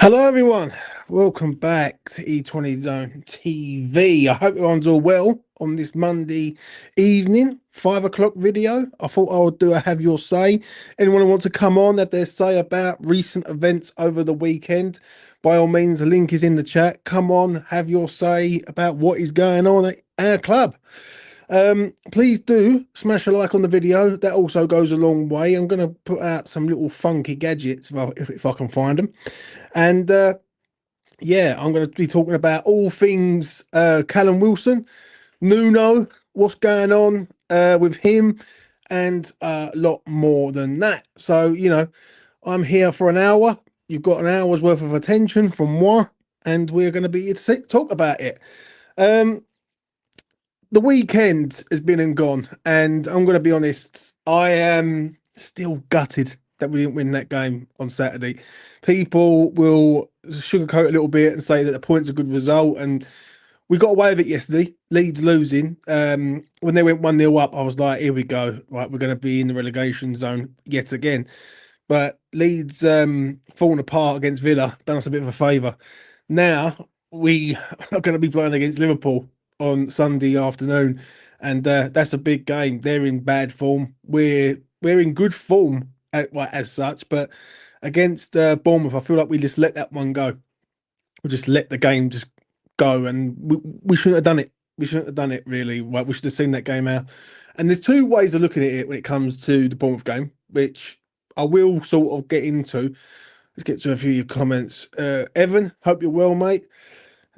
Hello, everyone. Welcome back to E20 Zone TV. I hope everyone's all well on this Monday evening, 5 o'clock video. I thought I would do a Have Your Say. Anyone who wants to come on, have their say about recent events over the weekend, by all means, the link is in the chat. Come on, have your say about what is going on at our club. Please do smash a like on the video. That also goes a long way. I'm going to put out some little funky gadgets if I can find them. And yeah, I'm going to be talking about all things Callum Wilson, Nuno, what's going on with him, and a lot more than that. So, I'm here for an hour. You've got an hour's worth of attention from moi, and we're going to be here to talk about it. The weekend has been and gone, and I'm going to be honest, I am still gutted that we didn't win that game on Saturday. People will sugarcoat a little bit and say that the point's a good result, and we got away with it yesterday. Leeds losing. When they went 1-0 up, I was like, here we go. Right, we're going to be in the relegation zone yet again. But Leeds falling apart against Villa, done us a bit of a favour. Now we are going to be playing against Liverpool on Sunday afternoon, and that's a big game. They're in bad form. We're in good form as such, but against Bournemouth, I feel like we just let that one go. We just let the game just go, and we shouldn't have done it. We shouldn't have done it, really. Like, we should have seen that game out. And there's two ways of looking at it when it comes to the Bournemouth game, which I will sort of get into. Let's get to a few of your comments. Evan, hope you're well, mate.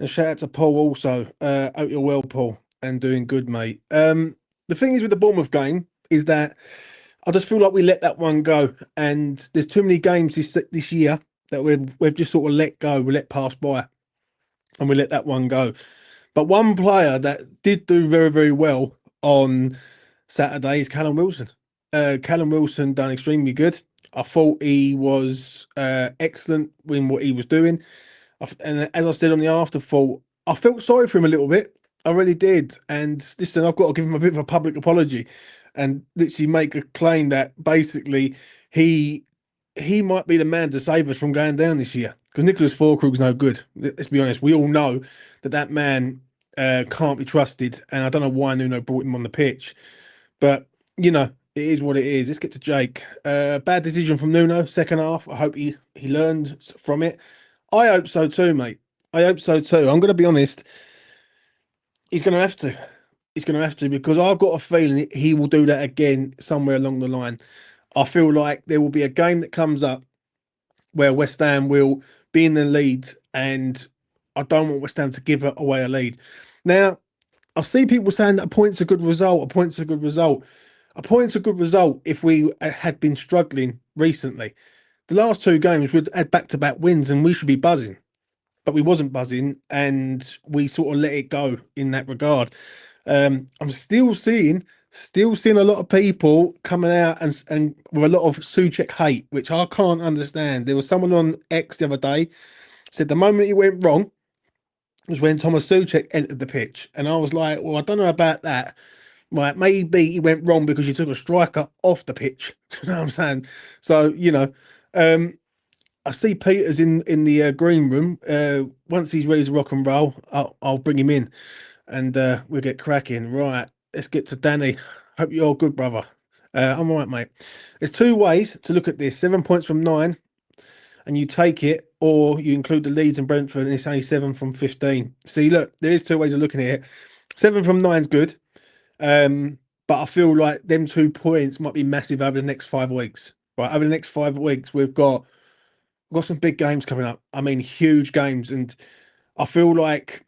And shout out to Paul also. Hope you're well, Paul, and doing good, mate. The thing is with the Bournemouth game is that I just feel like we let that one go, and there's too many games this year that we've just sort of let go, we let pass by, and we let that one go. But one player that did do very, very well on Saturday is Callum Wilson. Callum Wilson done extremely good. I thought he was excellent in what he was doing. And as I said on the afterthought, I felt sorry for him a little bit. I really did. And listen, I've got to give him a bit of a public apology and literally make a claim that basically he might be the man to save us from going down this year. Because Nicholas Füllkrug's no good. Let's be honest. We all know that man can't be trusted. And I don't know why Nuno brought him on the pitch. But, it is what it is. Let's get to Jake. Bad decision from Nuno, second half. I hope he learned from it. I hope so too, mate. I hope so too. I'm going to be honest. He's going to have to. He's going to have to, because I've got a feeling he will do that again somewhere along the line. I feel like there will be a game that comes up where West Ham will be in the lead, and I don't want West Ham to give away a lead. Now, I see people saying that a point's a good result. A point's a good result. A point's a good result if we had been struggling recently. The last two games we'd had back-to-back wins, and we should be buzzing, but we wasn't buzzing, and we sort of let it go in that regard. I'm still seeing a lot of people coming out and with a lot of Souček hate, which I can't understand. There was someone on X the other day said the moment he went wrong was when Thomas Souček entered the pitch, and I was like, well, I don't know about that. Right, maybe he went wrong because you took a striker off the pitch. You know what I'm saying? So, I see Peter's in the green room. Once he's ready to rock and roll, I'll bring him in, and we'll get cracking. Right, let's get to Danny. Hope you're all good, brother. I'm all right, mate. There's two ways to look at this. 7 points from 9, and you take it, or you include the Leeds and Brentford, and it's only 7 from 15. See, look, there is two ways of looking at it. 7 from 9 is good. But I feel like them 2 points might be massive over the next 5 weeks. Right, over the next 5 weeks, we've got some big games coming up. I mean, huge games, and I feel like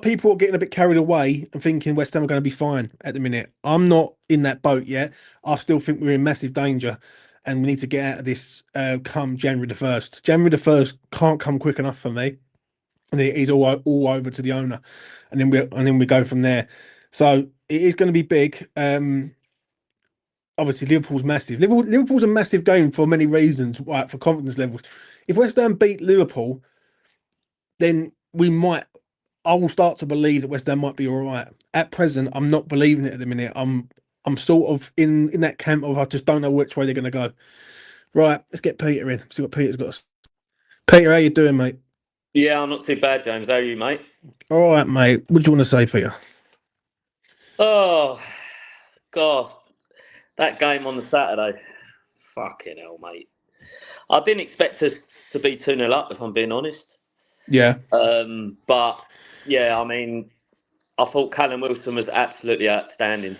people are getting a bit carried away and thinking West Ham are going to be fine at the minute. I'm not in that boat yet. I still think we're in massive danger, and we need to get out of this come January the 1st. January the 1st can't come quick enough for me, and he's all over to the owner, and then we go from there. So it is going to be big. Obviously, Liverpool's massive. Liverpool's a massive game for many reasons, right? For confidence levels. If West Ham beat Liverpool, then I will start to believe that West Ham might be all right. At present, I'm not believing it at the minute. I'm sort of in that camp of I just don't know which way they're going to go. Right, let's get Peter in. See what Peter's got. Peter, how you doing, mate? Yeah, I'm not too bad, James. How are you, mate? All right, mate. What do you want to say, Peter? Oh, God. That game on the Saturday. Fucking hell, mate. I didn't expect us to be 2-0 up, if I'm being honest. Yeah, But, yeah, I mean, I thought Callum Wilson was absolutely outstanding.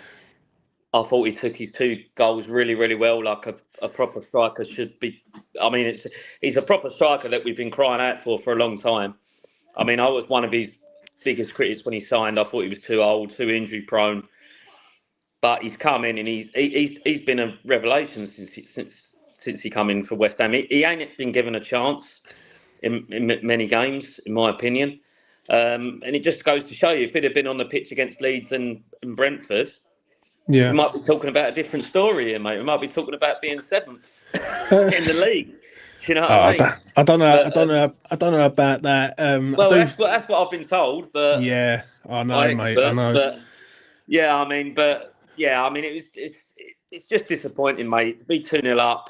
I thought he took his two goals really, really well, like a proper striker should be. I mean, he's a proper striker that we've been crying out for a long time. I mean, I was one of his biggest critics when he signed. I thought he was too old, too injury prone. But he's come in and he's been a revelation since he come in for West Ham. He ain't been given a chance in many games, in my opinion. And it just goes to show you, if he'd have been on the pitch against Leeds and Brentford, we yeah. might be talking about a different story here, mate. We might be talking about being seventh Uh, in the league. Do you know what oh, I mean? I don't know. I But don't know. I don't know about that. I well, do. that's what I've been told. But Yeah, I know, by mate. I experts. know. But it's just disappointing, mate. To be 2-0 up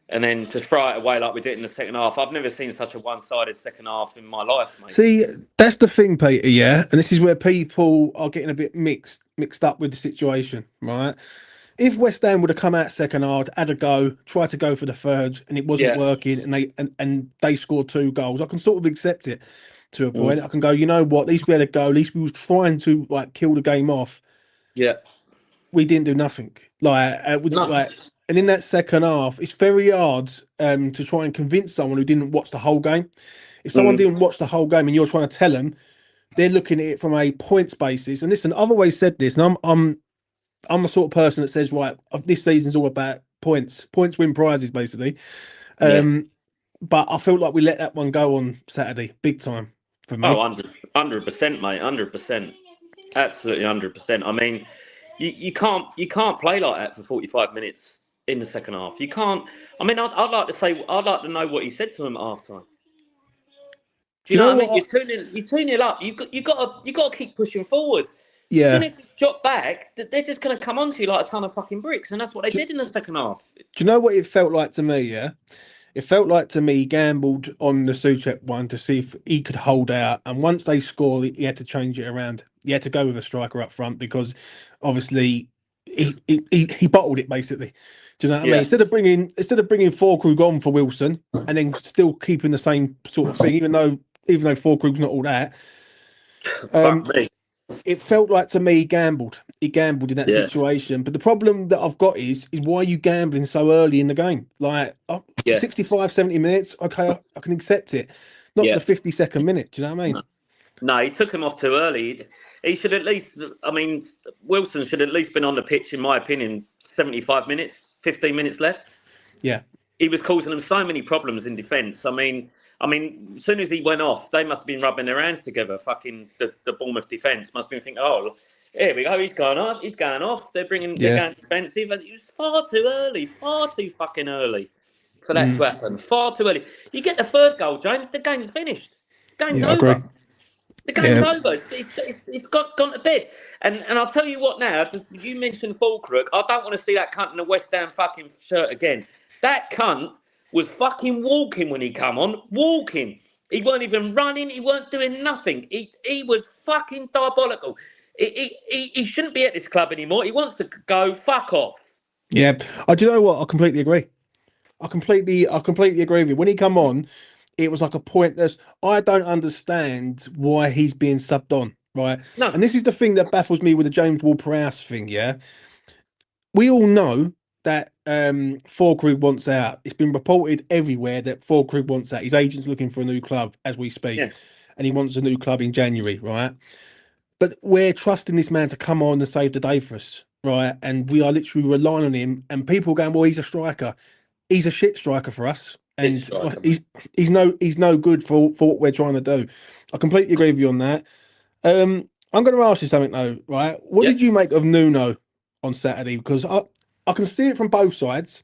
and then to throw it away like we did in the second half. I've never seen such a one-sided second half in my life, mate. See, that's the thing, Peter. Yeah, and this is where people are getting a bit mixed up with the situation, right? If West Ham would have come out second half, had a go, tried to go for the third, and it wasn't Yeah. working, and they scored two goals, I can sort of accept it to a point. Mm. I can go, you know what? At least we had a go. At least we was trying to like kill the game off. Yeah. We didn't do nothing. No. And in that second half, it's very hard to try and convince someone who didn't watch the whole game. If someone Mm. didn't watch the whole game and you're trying to tell them, they're looking at it from a points basis. And listen, I've always said this, and I'm a sort of person that says, right, this season's all about points win prizes, basically. Yeah. Um, but I felt like we let that one go on Saturday, big time for Oh, me. 100%, mate. 100%. Absolutely 100%. I mean, you can't play like that for 45 minutes in the second half. You can't. I mean, I'd like to know what he said to him at half time. Do Do you you know know what I mean? what? You're 2-0 up. You got to keep pushing forward. As soon Yeah. as you drop back, they're just going to come onto you like a ton of fucking bricks, and that's what they Do, did in the second half. do you know what it felt like to me? Yeah. It felt like to me he gambled on the Suchek one to see if he could hold out. And once they scored, he had to change it around. He had to go with a striker up front because obviously he bottled it basically. Do you know what I mean? Yeah, Instead of bringing Forkrug on for Wilson and then still keeping the same sort of thing, even though Forkrug's not all that, fuck um, me. it felt like to me he gambled. He gambled in that Yeah, situation. But the problem that I've got is why are you gambling so early in the game? Like yeah, 65, 70 minutes, okay, I can accept it. Not yeah. the 52nd minute. Do you know what I mean? No, he took him off too early. He should at least. I mean, Wilson should at least been on the pitch, in my opinion, 75 minutes, 15 minutes left. Yeah. He was causing them so many problems in defence. I mean, as soon as he went off, they must have been rubbing their hands together. Fucking the Bournemouth defence must have been thinking, "Oh, here we go. He's going off. He's going off. They're Yeah. going defensive." And it was far too early, far too fucking early for that Mm, to happen. Far too early. You get the third goal, James. The game's finished. Game's yeah, I agree. over. The game's Yeah. over. It's gone to bed. And I'll tell you what now, you mentioned Falkirk. I don't want to see that cunt in a West Ham fucking shirt again. That cunt was fucking walking when he come on. Walking. He weren't even running. He weren't doing nothing. He was fucking diabolical. He shouldn't be at this club anymore. He wants to go fuck off. Yeah. Do you know what? I completely agree. I completely agree with you. When he come on, it was like a pointless. I don't understand why he's being subbed on, right? No. And this is the thing that baffles me with the James Ward-Prowse thing. Yeah, we all know that Forkrug wants out. It's been reported everywhere that Forkrug wants out. His agent's looking for a new club as we speak, Yeah. and he wants a new club in January, right? But we're trusting this man to come on and save the day for us, right? And we are literally relying on him. And people going, well, he's a striker. He's a shit striker for us, Shit and striker, mate. he's no good for what we're trying to do. I completely agree with you on that. I'm going to ask you something though, right? What Yep. did you make of Nuno on Saturday? Because I can see it from both sides.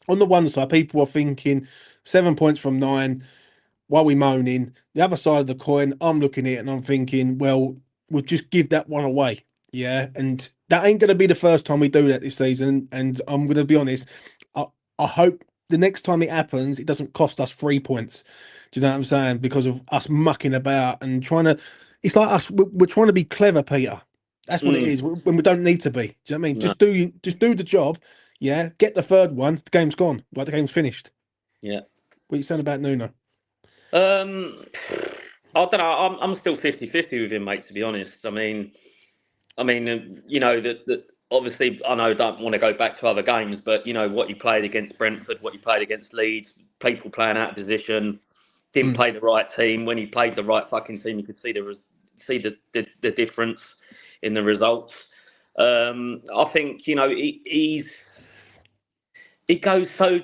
On the one side, people are thinking 7 points from 9. While we moaning, the other side of the coin, I'm looking at it and I'm thinking, well, we'll just give that one away, yeah. And that ain't going to be the first time we do that this season. And I'm going to be honest, I, I hope the next time it happens, it doesn't cost us 3 points. Do you know what I'm saying? Because of us mucking about and trying to. It's like us. We're trying to be clever, Peter. That's what it is. When we don't need to be. Do you know what I mean? No. Just do the job. Yeah. Get the third one. The game's gone. Like the game's finished. Yeah. What are you saying about Nuno? I don't know. I'm still 50-50 with him, mate. To be honest, you know that obviously I know I don't want to go back to other games, but you know what he played against Brentford, what he played against Leeds, people playing out of position, didn't play the right team. When he played the right fucking team, you could see the difference in the results. I think you know he goes so.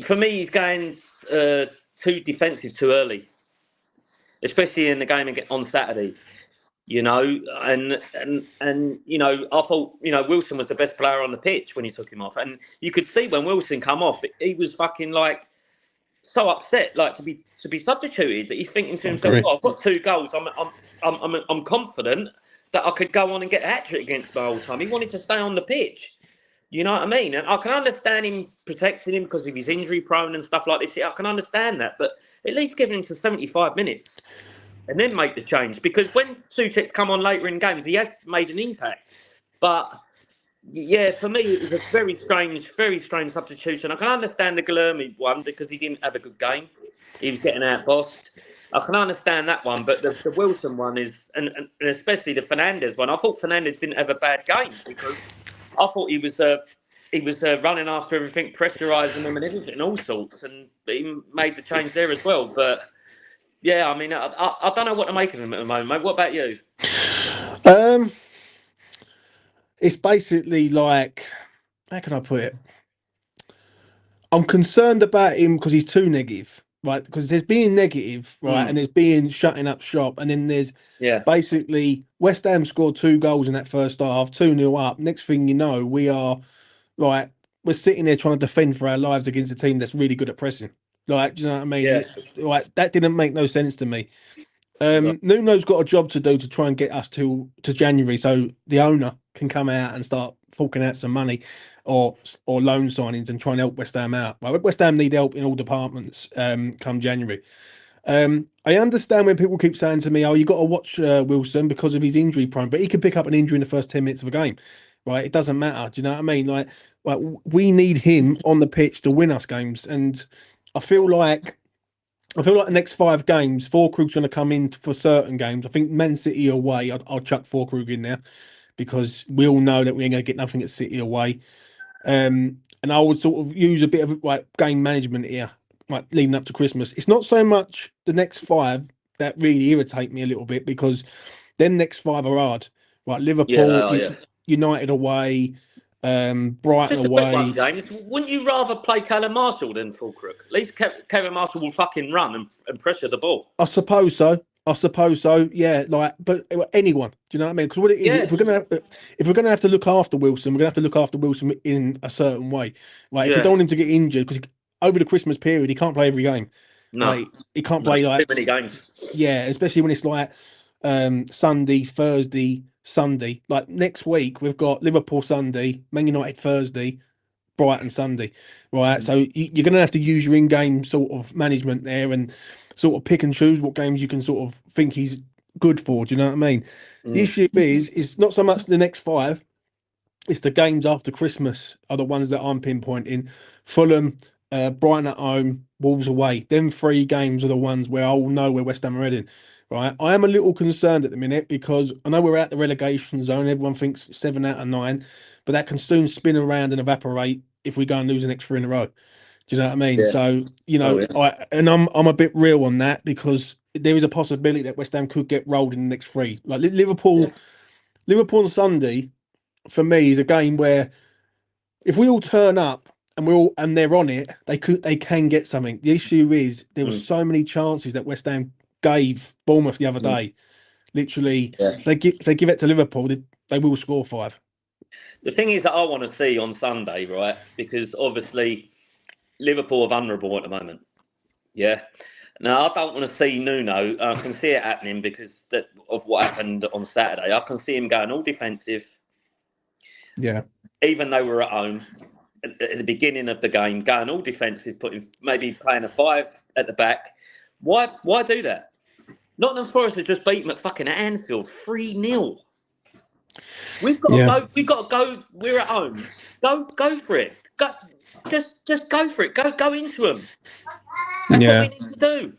For me, he's going too defensive too early, especially in the game on Saturday. You know, and you know, I thought you know Wilson was the best player on the pitch when he took him off, and you could see when Wilson come off, he was fucking like so upset, like to be substituted. That he's thinking to I himself, agree. "Well, I've got 2 goals. I'm confident that I could go on and get a hat trick against my old time." He wanted to stay on the pitch. You know what I mean? And I can understand him protecting him because of his injury prone and stuff like this. I can understand that, but at least give him to 75 minutes and then make the change. Because when Soucek's come on later in games, he has made an impact. But yeah, for me, it was a very strange substitution. I can understand the Guilherme one because he didn't have a good game. He was getting out-bossed. I can understand that one, but the Wilson one is, and especially the Fernandes one. I thought Fernandes didn't have a bad game because I thought he was running after everything, pressurising them and everything, all sorts, and he made the change there as well. But yeah, I mean, I don't know what to make of him at the moment, mate. What about you? It's basically like, how can I put it? I'm concerned about him because he's too negative, right? Because there's being negative, right, and there's being shutting up shop, and then there's Yeah, basically West Ham scored 2 goals in that first half, 2-0 up. Next thing you know, we are like we're sitting there trying to defend for our lives against a team that's really good at pressing. Like, do you know what I yeah, mean? Like that didn't make no sense to me. no, Nuno's got a job to do to try and get us to January, so the owner can come out and start forking out some money, or loan signings and try and help West Ham out. Like, West Ham need help in all departments. Come January. I understand when people keep saying to me, "Oh, you got to watch Wilson because of his injury prone," but he could pick up an injury in the first 10 minutes of a game, right? It doesn't matter. Do you know what I mean? Like we need him on the pitch to win us games, and I feel like the next 5 games, Krug's going to come in for certain games. I think Man City away, I'll chuck Krug in there because we all know that we ain't going to get nothing at City away. And I would sort of use a bit of like game management here, like leading up to Christmas. It's not so much the next 5 that really irritate me a little bit because then next 5 are hard. Like yeah, they Liverpool, are. Yeah. United away, Brighton Just a quick one, away. James. Wouldn't you rather play Callum Marshall than Fulcrook? At least Kevin Marshall will fucking run and pressure the ball. I suppose so. I suppose so. Yeah, like, but anyone. Do you know what I mean? Because what it is, Yeah, if we're gonna have to look after Wilson, we're gonna have to look after Wilson in a certain way. Like, if we yeah. don't want him to get injured, because over the Christmas period, he can't play every game. No, Like, he can't no. play Too like, many games. yeah, especially when it's like Sunday, Thursday, Sunday. Like next week, we've got Liverpool Sunday, Man United Thursday, Brighton Sunday, right? So you're going to have to use your in-game sort of management there and sort of pick and choose what games you can sort of think he's good for. Do you know what I mean? The Mm. issue is, it's not so much the next 5; it's the games after Christmas are the ones that I'm pinpointing. Fulham, Brighton at home, Wolves away. Them 3 games are the ones where I'll know where West Ham are heading. Right, I am a little concerned at the minute because I know we're at the relegation zone. Everyone thinks 7 out of 9, but that can soon spin around and evaporate if we go and lose the next 3 in a row. Do you know what I mean? Yeah. So Oh yeah. I'm a bit real on that because there is a possibility that West Ham could get rolled in the next 3. Like Yeah. Liverpool on Sunday for me is a game where if we all turn up and they're on it, they can get something. The issue is there were Mm. so many chances that West Ham gave Bournemouth the other Mm. day. Literally, Yeah. if they give it to Liverpool, they will score 5. The thing is that I want to see on Sunday, right? Because obviously Liverpool are vulnerable at the moment. Yeah. Now I don't want to see Nuno. I can see it happening because of what happened on Saturday. I can see him going all defensive, Yeah, even though we're at home. at the beginning of the game, going all defensive, maybe playing a five at the back. Why do that? Nottingham Forest have just beat McFucking Anfield 3-0. We've got to Yeah, go. We've got to go. We're at home. Go for it. Go, just go for it. Go into them. That's what we yeah, need to do.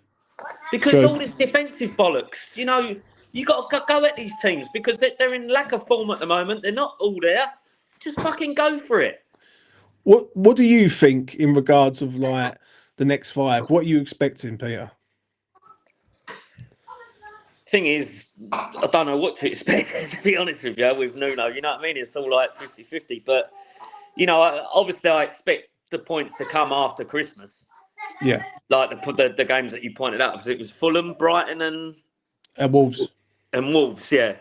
Because true. all this defensive bollocks, you got to go at these teams because they're in lack of form at the moment. They're not all there. Just fucking go for it. What do you think in regards of like the next five? What are you expecting, Peter? Thing is, I don't know what to expect, to be honest with you, with Nuno. You know what I mean? It's all like 50-50. But, obviously I expect the points to come after Christmas. Yeah, Like the games that you pointed out. It was Fulham, Brighton Wolves. and Wolves, yeah.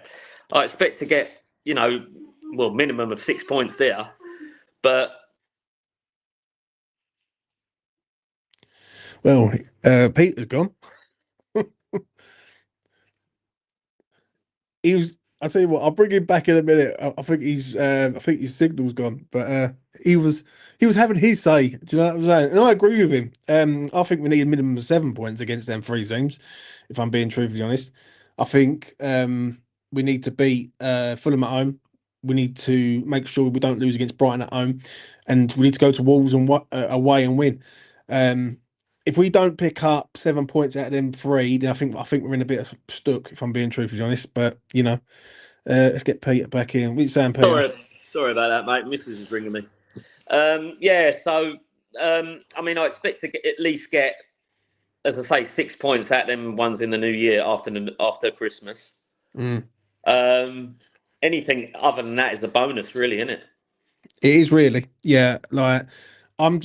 I expect to get, minimum of 6 points there. But Well, Peter's gone. He was. I tell you what, I'll bring him back in a minute. I think I think his signal's gone, but he was having his say. Do you know what I'm saying? And I agree with him. I think we need a minimum of 7 points against them three teams. If I'm being truthfully honest, I think we need to beat Fulham at home. We need to make sure we don't lose against Brighton at home, and we need to go to Wolves and away and win. If we don't pick up 7 points out of them three, then I think we're in a bit of stuck. If I'm being truthfully honest, but let's get Peter back in. What you saying, Peter? sorry about that, mate. Mrs. is ringing me. Yeah, so I expect to at least get, as I say, 6 points out them ones in the new year after Christmas. Mm. Anything other than that is a bonus, really, isn't it? It is really, yeah. Like I'm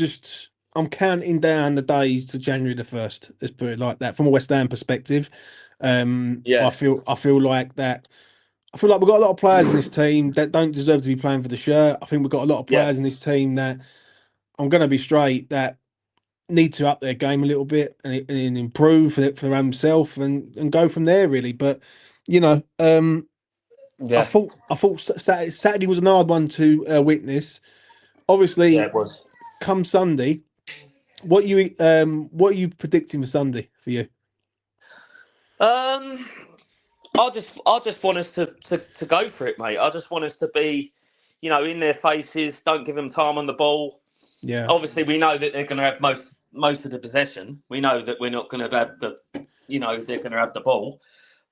counting down the days to January the 1st. Let's put it like that. From a West Ham perspective, Yeah, I feel like that. I feel like we've got a lot of players in this team that don't deserve to be playing for the shirt. I think we've got a lot of yeah, players in this team that I'm going to be straight that need to up their game a little bit and improve for themselves and go from there really. But you know, yeah, I thought Saturday was an hard one to witness. yeah. Obviously, It was. come Sunday, what are you predicting for Sunday for you? Um, I just want us to go for it, mate. I just want us to be, in their faces. Don't give them time on the ball. Yeah, Obviously, we know that they're going to have most of the possession. We know that we're not going to have they're going to have the ball,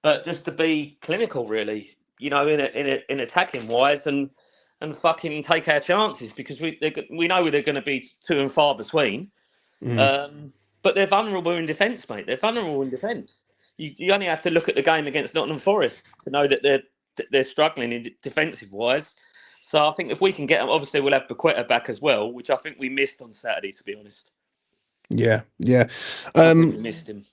but just to be clinical, really, in attacking wise and fucking take our chances because we know they're going to be few and far between. mm, Um, but they're vulnerable in defence, mate. They're vulnerable in defence. You only have to look at the game against Nottingham Forest to know that they're struggling in defensive wise. So I think if we can get them, obviously we'll have Paqueta back as well, which I think we missed on Saturday. To be honest, yeah, yeah. I think we missed him.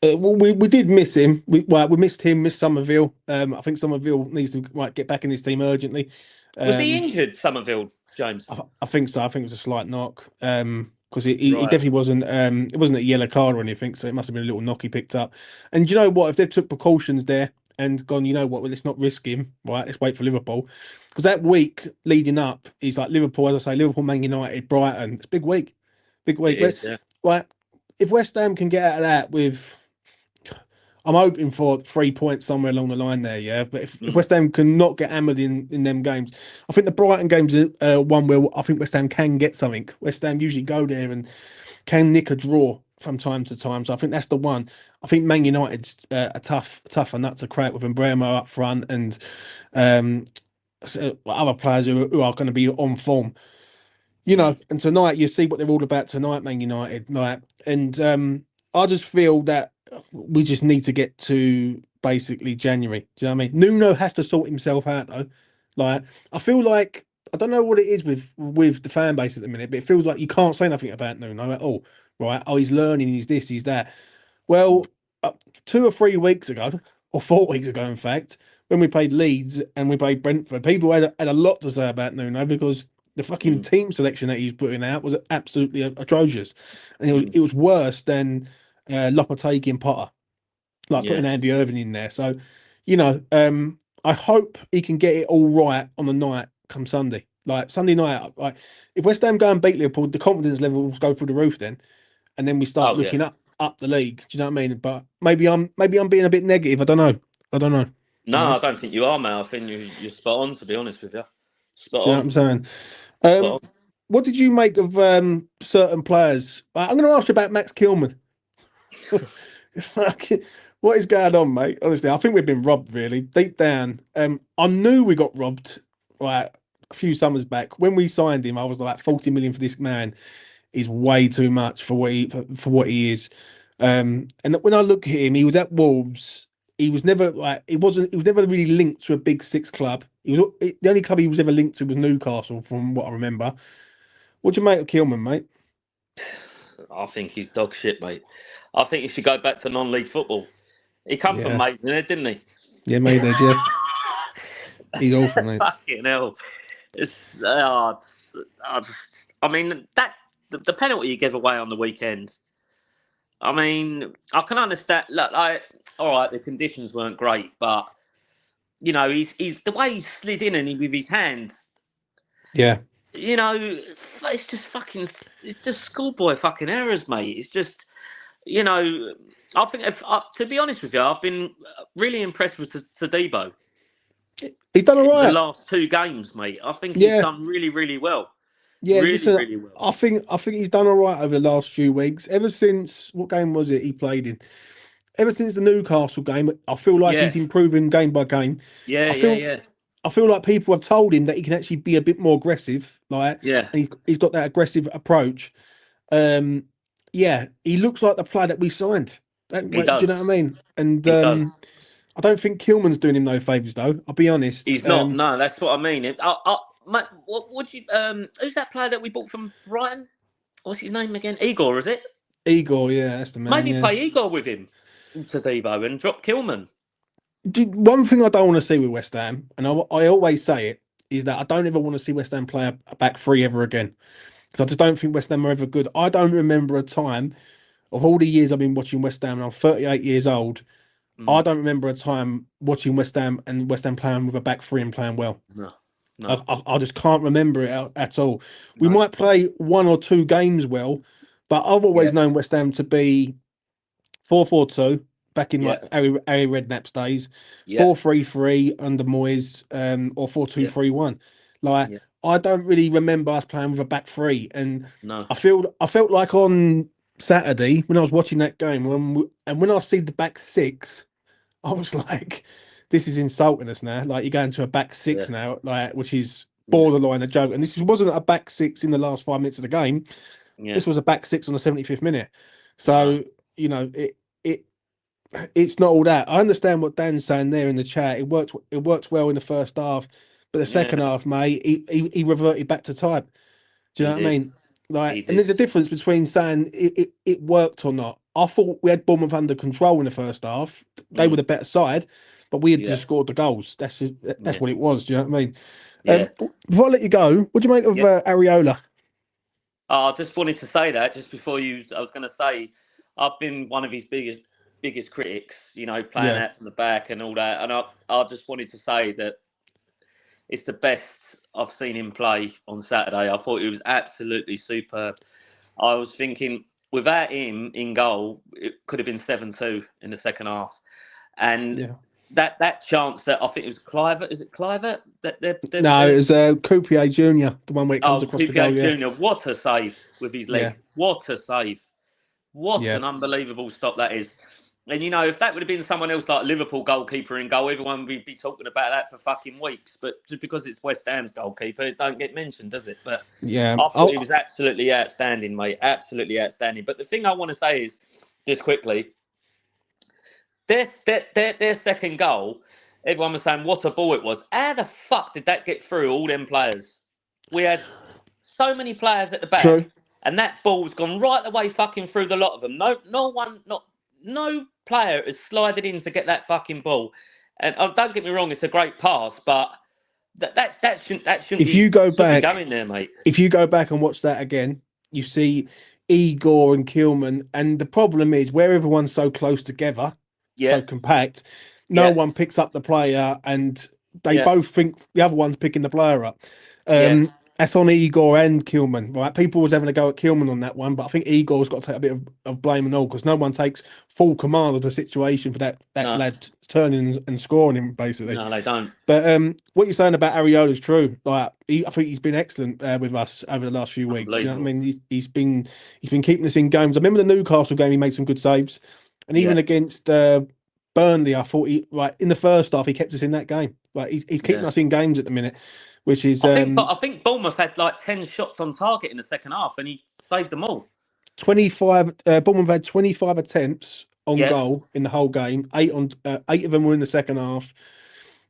Well, we did miss him. We missed him, missed Somerville. I think Somerville needs to get back in this team urgently. Was he Um, injured, Somerville, James? I think so. I think it was a slight knock. Because he Right. definitely wasn't. It wasn't a yellow card or anything. So it must have been a little knock he picked up. And you know what? If they took precautions there and gone, you know what? Well, let's not risk him. Right, let's wait for Liverpool. Because that week leading up is like Liverpool, as I say, Liverpool, Man United, Brighton. It's a big week, big It week. is, yeah. Right, if West Ham can get out of that with, I'm hoping for 3 points somewhere along the line there, yeah. But if Mm, West Ham can not get hammered in them games, I think the Brighton games are one where I think West Ham can get something. West Ham usually go there and can nick a draw from time to time. So I think that's the one. I think Man United's a tougher nut to crack with Embremo up front and um, other players who are going to be on form. mm, And tonight you see what they're all about tonight, Man United. Like, and I just feel that we just need to get to basically January. Do you know what I mean? Nuno has to sort himself out though. Like, I feel like I don't know what it is with the fan base at the minute, but it feels like you can't say nothing about Nuno at all. Right? Oh, he's learning. He's this. He's that. mm, Well, 2 or 3 weeks ago, or 4 weeks ago, in fact, when we played Leeds and we played Brentford, people had a lot to say about Nuno because the fucking mm, team selection that he's putting out was absolutely atrocious, and mm. it was worse than Lopetegui and Potter, like Yeah. putting Andy Irving in there. So, I hope he can get it all right on the night come Sunday. Like Sunday night, like if West Ham go and beat Liverpool, the confidence levels go through the roof then, and then we start Oh yeah. looking up the league. Do you know what I mean? But maybe I'm being a bit negative. I don't know. I don't know. To be No, I honest. don't think you are, mate. I think you're spot on. To be honest with you, spot Do you know what I'm on, saying? spot on. What did you make of certain players? I'm going to ask you about Max Kilman. Fucking- what is going on, mate? Honestly, I think we've been robbed. Really, deep down, I knew we got robbed. Right, a few summers back when we signed him, I was like, 40 million for this man is way too much for what he is. And when I look at him, he was at Wolves. He was never like it wasn't. He was never really linked to a big six club. The only club he was ever linked to was Newcastle, from what I remember. What do you make of Kilman, mate? I think he's dog shit, mate. I think he should go back to non-league football. He come from Yeah, Maidenhead, didn't he? yeah, mate. Yeah, he's awful, mate. Fucking hell. It's, I mean, the penalty he gave away on the weekend. I mean, I can understand. Look, all right, the conditions weren't great, but he's the way he slid in and with his hands. Yeah, It's just fucking. It's just schoolboy fucking errors, mate. It's just, you know. I think, to be honest with you, I've been really impressed with Sadibo he's done all in the right. last two games, mate. I think he's Yeah, done really, really well. yeah. Really, Listen, really well. I think he's done all right over the last few weeks. Ever since what game was it he played in? Ever since the Newcastle game, I feel like Yeah, he's improving game by game. yeah, I yeah, feel yeah, I feel like people have told him that he can actually be a bit more aggressive, like, yeah. and he's got that aggressive approach. Um, yeah, he looks like the player that we signed. He Do you know what does. I mean? And He does. I don't think Kilman's doing him no favors, though. I'll be honest. He's not. No, that's what I mean. Mate, what would you? Who's that player that we bought from Brighton? What's his name again? Igor, is it? Igor, yeah, that's the man. Maybe Yeah. play Igor with him to Debo and drop Kilman. One thing I don't want to see with West Ham, and I always say it, is that I don't ever want to see West Ham play a back three ever again. Because I just don't think West Ham are ever good. I don't remember a time of all the years I've been watching West Ham, and I'm 38 years old. I Mm, don't remember a time watching West Ham and West Ham playing with a back three and playing well. no, I, no, I just can't remember it at all. We no. might play one or two games well, but I've always Yeah, known West Ham to be 4-4-2 back in yeah, like Harry Redknapp's days, yeah, 4-3-3 under Moyes, or four two yeah, three one. Like yeah. I don't really remember us playing with a back three, and No, I felt like on Saturday when I was watching that game, when I see the back six, I was like, this is insulting us now. Like you're going to a back yeah, six now, like which is yeah, borderline a joke. And this wasn't a back six in the last 5 minutes of the game. yeah. This was a back six on the 75th minute. No, So it it's not all that. I understand what Dan's saying there in the chat. It worked well in the first half, but the second yeah. half, mate, he reverted back to type. Do you He know what I did. mean? Like, He and did. there's a difference between saying it worked or not. I thought we had Bournemouth under control in the first half. They were Mm, the better side, but we had yeah, just scored the goals. That's yeah, what it was. Do you know what I mean? yeah, Before I let you go, what do you make of yeah. Areola? I just wanted to say that just before you. I was going to say I've been one of his biggest critics. Playing Yeah, out from the back and all that. And I just wanted to say that it's the best I've seen him play on Saturday. I thought he was absolutely superb. I was thinking without him in goal, it could have been 7-2 in the second half. And yeah. that chance that I think it was Cliver. Is it Cliver? No, it was Coupier Junior, the one where it comes Oh, across the goal. PPA Yeah, Junior. What a save with his yeah, leg. What a save. What yeah, an unbelievable stop that is. And if that would have been someone else like Liverpool goalkeeper in goal, everyone would be talking about that for fucking weeks. But just because it's West Ham's goalkeeper, it don't get mentioned, does it? But yeah. I thought he Oh, was absolutely outstanding, mate. Absolutely outstanding. But the thing I want to say is, just quickly, their second goal, everyone was saying what a ball it was. How the fuck did that get through all them players? We had so many players at the true. back, and that ball's gone right the way fucking through the lot of them. No player has slided in to get that fucking ball. And don't get me wrong, it's a great pass, but that shouldn't If you go be back, going there, mate. if you go back and watch that again, you see Igor and Kilman, and the problem is where everyone's so close together, Yeah, so compact, no yeah, one picks up the player, and they yeah, both think the other one's picking the player up. Yeah. That's on Igor and Kilman, right? People was having a go at Kilman on that one, but I think Igor's got to take a bit of blame and all because no one takes full command of the situation for that No, lad turning and scoring him basically. no, they don't. But what you're saying about Areola is true. Like I think he's been excellent with us over the last few weeks. Do you know what I Unbelievable. mean? He's been keeping us in games. I remember the Newcastle game; he made some good saves, and even Yeah, against Burnley, I thought he like in the first half he kept us in that game. Like he's keeping yeah. us in games at the minute, which is I think Bournemouth had like 10 shots on target in the second half, and he saved them all. 25. Bournemouth had 25 attempts on Yeah, goal in the whole game. Eight of them were in the second half.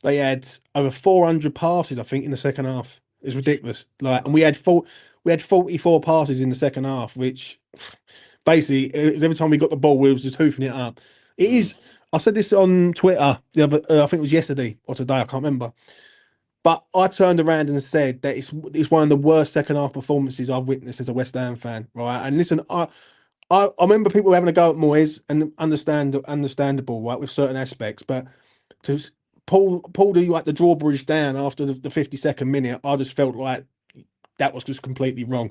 They had over 400 passes, I think, in the second half. It's ridiculous. Like, and we had 44 passes in the second half, which basically every time we got the ball, we was just hoofing it up. It mm, is. I said this on Twitter the other. I think it was yesterday or today. I can't remember. But I turned around and said that it's one of the worst second half performances I've witnessed as a West Ham fan, right? And listen, I remember people having a go at Moyes and understandable, right, with certain aspects, but to pull the drawbridge down after the 52nd minute, I just felt like that was just completely wrong.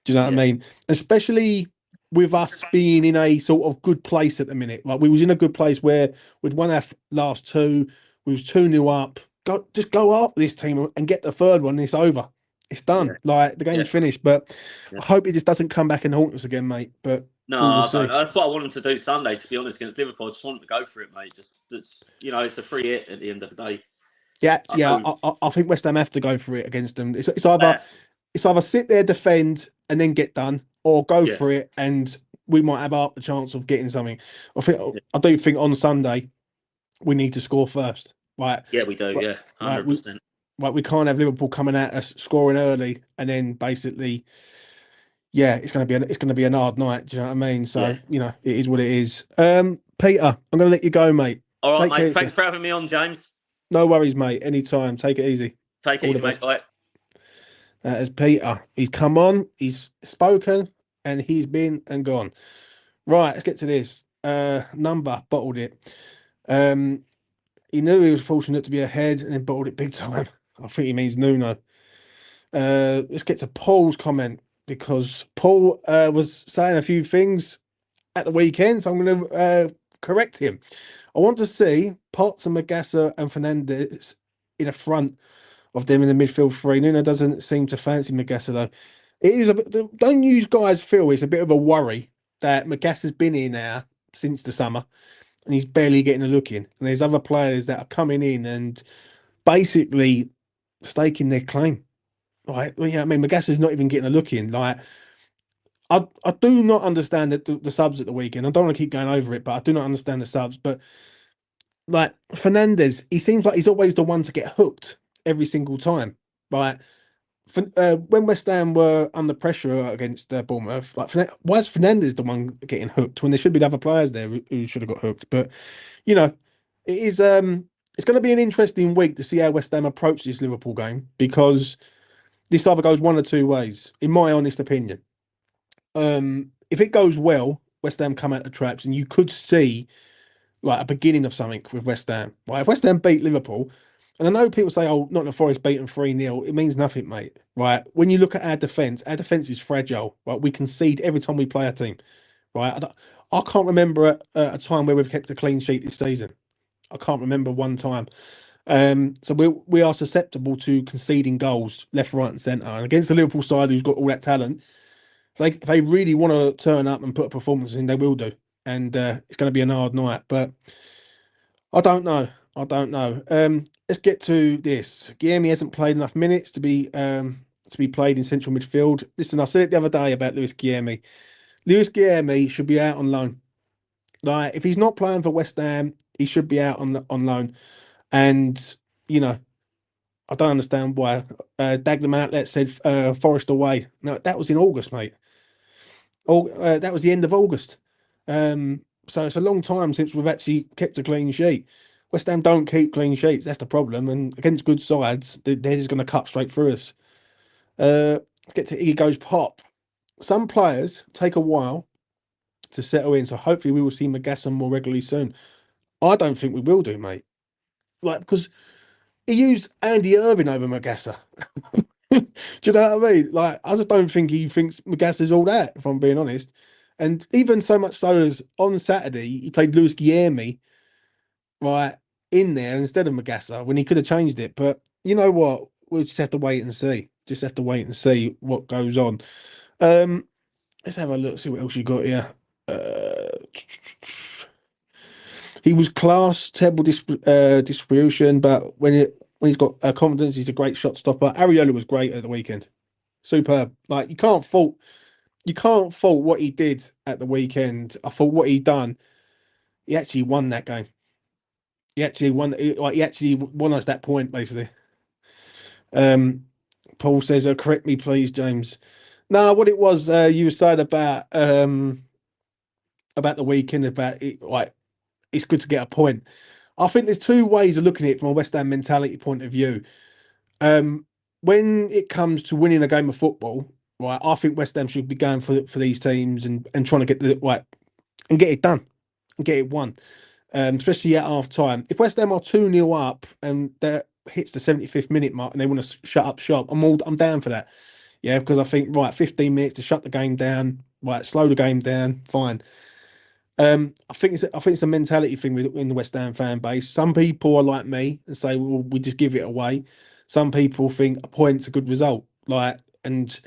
Do you know what I yeah, mean? Especially with us being in a sort of good place at the minute. Like we was in a good place where we'd won our last two, we was 2-0 up. Go up this team and get the third one. And it's over. It's yeah, done. Like the yeah, game's finished. But yeah. I hope it just doesn't come back and haunt us again, mate. But No, we will I don't. see. That's what I want them to do Sunday. To be honest, against Liverpool, I just want them to go for it, mate. Just, it's a free hit at the end of the day. Yeah, I yeah. know I think West Ham have to go for it against them. It's either that. sit there, defend, and then get done, or go Yeah, for it, and we might have half the chance of getting something. I think yeah, I do think on Sunday we need to score first. Right, yeah, we do. right, Yeah, right. hundred percent. We can't have Liverpool coming at us scoring early and then basically, yeah, it's gonna be an hard night. Do you know what I mean? Yeah. So it is what it is. Peter, I'm gonna let you go, mate. All right, Take care, mate. sir. Thanks for having me on, James. No worries, mate. Anytime. Take it easy. Take it All the easy, mate. best. Bye. As Peter, he's come on, he's spoken, and he's been and gone. Right, let's get to this. Number bottled it. Um, he knew he was fortunate to be ahead and then bottled it big time. I think he means Nuno. Let's get to Paul's comment because Paul was saying a few things at the weekend, so I'm going to correct him. I want to see Potts and Magassa and Fernandez in a front of them in the midfield three. Nuno doesn't seem to fancy Magassa though. It is don't you guys feel it's a bit of a worry that Magassa's been here now since the summer and he's barely getting a look in, and there's other players that are coming in and basically staking their claim. Right? Well, yeah, I mean Magassa's not even getting a look in. Like I do not understand the subs at the weekend. I don't want to keep going over it, but I do not understand the subs. But like Fernandez, he seems like he's always the one to get hooked every single time. Right? When West Ham were under pressure against Bournemouth, like why is Fernandez the one getting hooked when there should be the other players there who should have got hooked? But you know, it is it's going to be an interesting week to see how West Ham approach this Liverpool game because this either goes one or two ways, in my honest opinion. If it goes well, West Ham come out the traps, and you could see like a beginning of something with West Ham. Like if West Ham beat Liverpool, and I know people say, "Oh, Nottingham Forest beat them 3-0." It means nothing, mate. Right? When you look at our defense is fragile. Right? We concede every time we play a team. Right? I can't remember a time where we've kept a clean sheet this season. I can't remember one time. So we are susceptible to conceding goals left, right, and centre. And against the Liverpool side, who's got all that talent, if they really want to turn up and put a performance in, they will do. And it's going to be an hard night. But I don't know. I don't know. Let's get to this. Guilherme hasn't played enough minutes to be played in central midfield. Listen, I said it the other day about Lewis Guilherme. Lewis Guilherme should be out on loan. Like if he's not playing for West Ham, he should be out on loan. And you know, I don't understand why. Dagenham Outlet said Forest away. No, that was in August, mate. That was the end of August. So it's a long time since we've actually kept a clean sheet. West Ham don't keep clean sheets. That's the problem. And against good sides, they're just going to cut straight through us. Let's get to Iggy Goes Pop. Some players take a while to settle in, so hopefully we will see Magassa more regularly soon. I don't think we will do, mate. Like because he used Andy Irving over Magassa. Do you know what I mean? Like, I just don't think he thinks Magassa's all that, if I'm being honest. And even so much so as on Saturday, he played Luis Guilherme right in there instead of Magassa when he could have changed it. But you know what? We'll just have to wait and see. Just have to wait and see what goes on. Um, let's have a look, see what else you got here. Uh, he was class, terrible distribution, but when he's got confidence, he's a great shot stopper. Ariola was great at the weekend, superb. Like you can't fault what he did at the weekend. I thought what he done, he actually won that game. He actually won. Like he actually won us that point basically. Um, Paul says, "Correct me, please, James." No, what it was you were saying about the weekend about it, like it's good to get a point. I think there's two ways of looking at it from a West Ham mentality point of view. Um, when it comes to winning a game of football, right, I think West Ham should be going for these teams and trying to get the right and get it done and get it won. Especially at half time. If West Ham are 2-0 up and that hits the 75th minute mark and they want to shut up shop, I'm down for that. Yeah, because I think right, 15 minutes to shut the game down, right, slow the game down, fine. I think it's a mentality thing in the West Ham fan base. Some people are like me and say, "Well, we just give it away." Some people think a point's a good result, like, and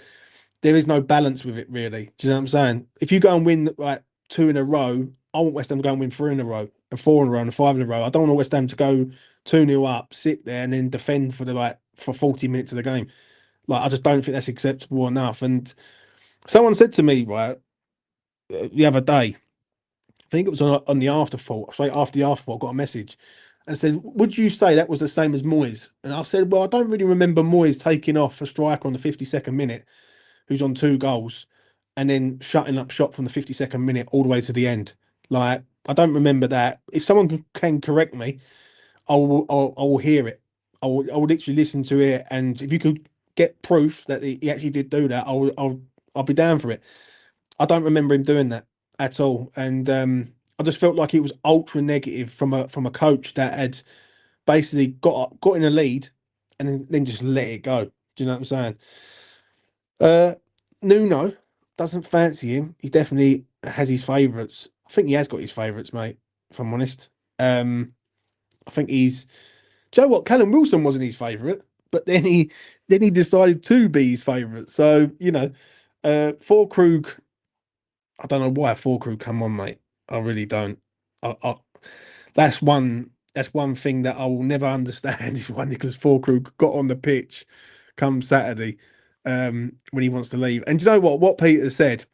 there is no balance with it really. Do you know what I'm saying? If you go and win like two in a row, I want West Ham to go and win three in a row and four in a row and five in a row. I don't want West Ham to go 2-0 up, sit there and then defend for the like for 40 minutes of the game. Like I just don't think that's acceptable enough. And someone said to me right the other day, I think it was on the afterthought, straight after the afterthought, I got a message and said, "Would you say that was the same as Moyes?" And I said, "Well, I don't really remember Moyes taking off a striker on the 52nd minute who's on two goals and then shutting up shop from the 52nd minute all the way to the end. Like, I don't remember that. If someone can correct me, I will hear it. I will literally listen to it. And if you could get proof that he actually did do that, I'll be down for it. I don't remember him doing that at all. And I just felt like it was ultra negative from a coach that had basically got in a lead and then just let it go. Do you know what I'm saying? Uh, Nuno doesn't fancy him. He definitely has his favourites. I think he has got his favourites, mate. If I'm honest, I think he's. Do you know what? Callum Wilson wasn't his favourite, but then he decided to be his favourite. So Krug. I don't know why Krug come on, mate. I really don't. I that's one. That's one thing that I will never understand is why Nicholas Krug got on the pitch come Saturday when he wants to leave. And do you know what? What Peter said,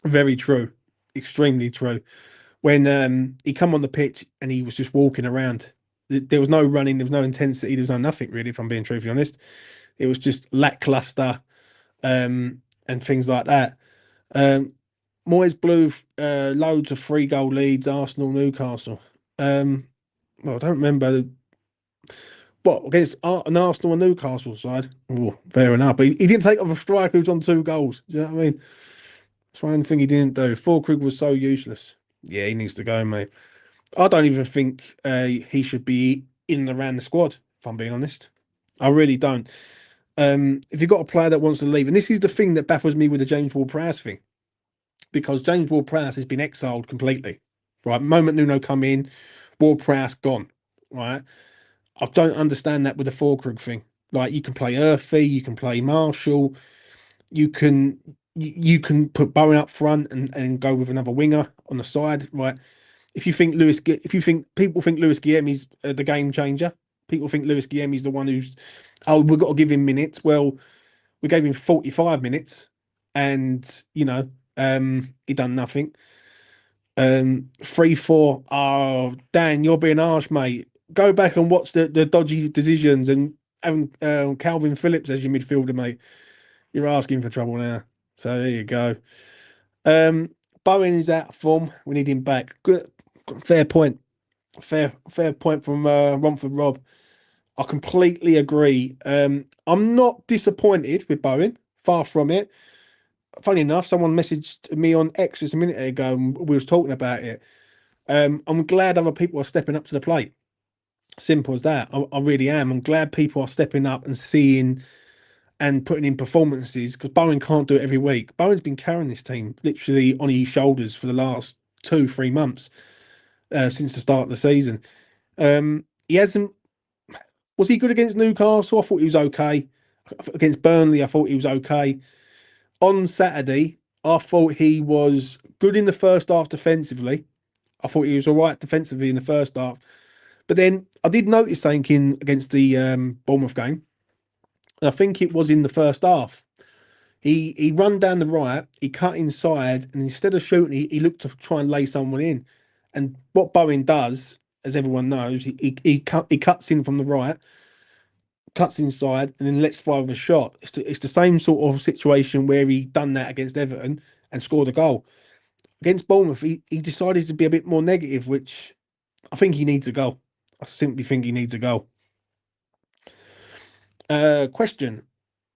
very true, extremely true. When he come on the pitch and he was just walking around, there was no running, there was no intensity, there was no nothing really. If I'm being truthfully honest, it was just lackluster and things like that. Um, Moyes blew loads of 3-goal leads, Arsenal, Newcastle. Um, well, I don't remember what against an Arsenal and Newcastle side. Oh, fair enough. But he didn't take off a striker who's on 2 goals. Do you know what I mean? That's one thing he didn't do. Fulkrug was so useless. Yeah, he needs to go, mate. I don't even think he should be in and around the squad, if I'm being honest. I really don't. If you've got a player that wants to leave, and this is the thing that baffles me with the James Ward-Prowse thing, because James Ward-Prowse has been exiled completely. Right, moment Nuno come in, Ward-Prowse gone. Right, I don't understand that with the Fulkrug thing. Like you can play Earthy, you can play Marshall, you can you can put Bowen up front and go with another winger on the side, right? If you think people think Lewis Guillemy's the game changer, people think Lewis Guillemy's the one who's we've got to give him minutes. Well, we gave him 45 minutes, and he done nothing. 3-4. Oh, Dan, you're being harsh, mate. Go back and watch the dodgy decisions and having Calvin Phillips as your midfielder, mate. You're asking for trouble now. So there you go. Um, Bowen is out of form. We need him back. Good, fair point. Fair point from Romford Rob. I completely agree. I'm not disappointed with Bowen. Far from it. Funny enough, someone messaged me on X just a minute ago, and we was talking about it. I'm glad other people are stepping up to the plate. Simple as that. I really am. I'm glad people are stepping up and seeing and putting in performances because Bowen can't do it every week. Bowen's been carrying this team literally on his shoulders for the last 2, 3 months since the start of the season. He hasn't. Was he good against Newcastle? I thought he was okay. Against Burnley, I thought he was okay. On Saturday, I thought he was good in the first half defensively. I thought he was all right defensively in the first half. But then I did notice something against the Bournemouth game. And I think it was in the first half. He run down the right, he cut inside, and instead of shooting, he looked to try and lay someone in. And what Bowen does, as everyone knows, he cuts in from the right, cuts inside, and then lets fly with a shot. It's the same sort of situation where he done that against Everton and scored a goal. Against Bournemouth, he decided to be a bit more negative, which I think he needs a goal. I simply think he needs a goal. Question: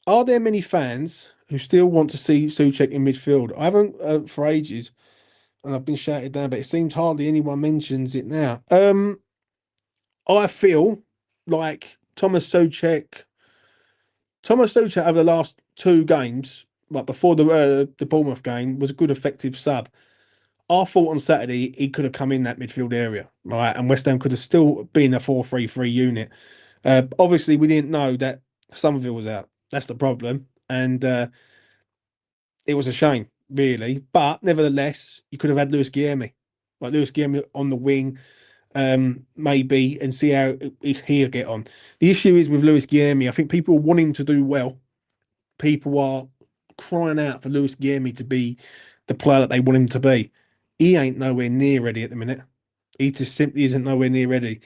are there many fans who still want to see Souček in midfield? I haven't for ages, and I've been shouted down, but it seems hardly anyone mentions it now. I feel like Thomas Souček over the last 2 games, like before the Bournemouth game, was a good effective sub. I thought on Saturday he could have come in that midfield area, right, and West Ham could have still been a 4-3-3 unit. Obviously, we didn't know that Somerville was out. That's the problem, and it was a shame, really. But nevertheless, you could have had Lewis Guilherme, like Lewis Guilherme on the wing, maybe, and see how he'll get on. The issue is with Lewis Guilherme, I think people want him to do well. People are crying out for Lewis Guilherme to be the player that they want him to be. He ain't nowhere near ready at the minute. He just simply isn't nowhere near ready.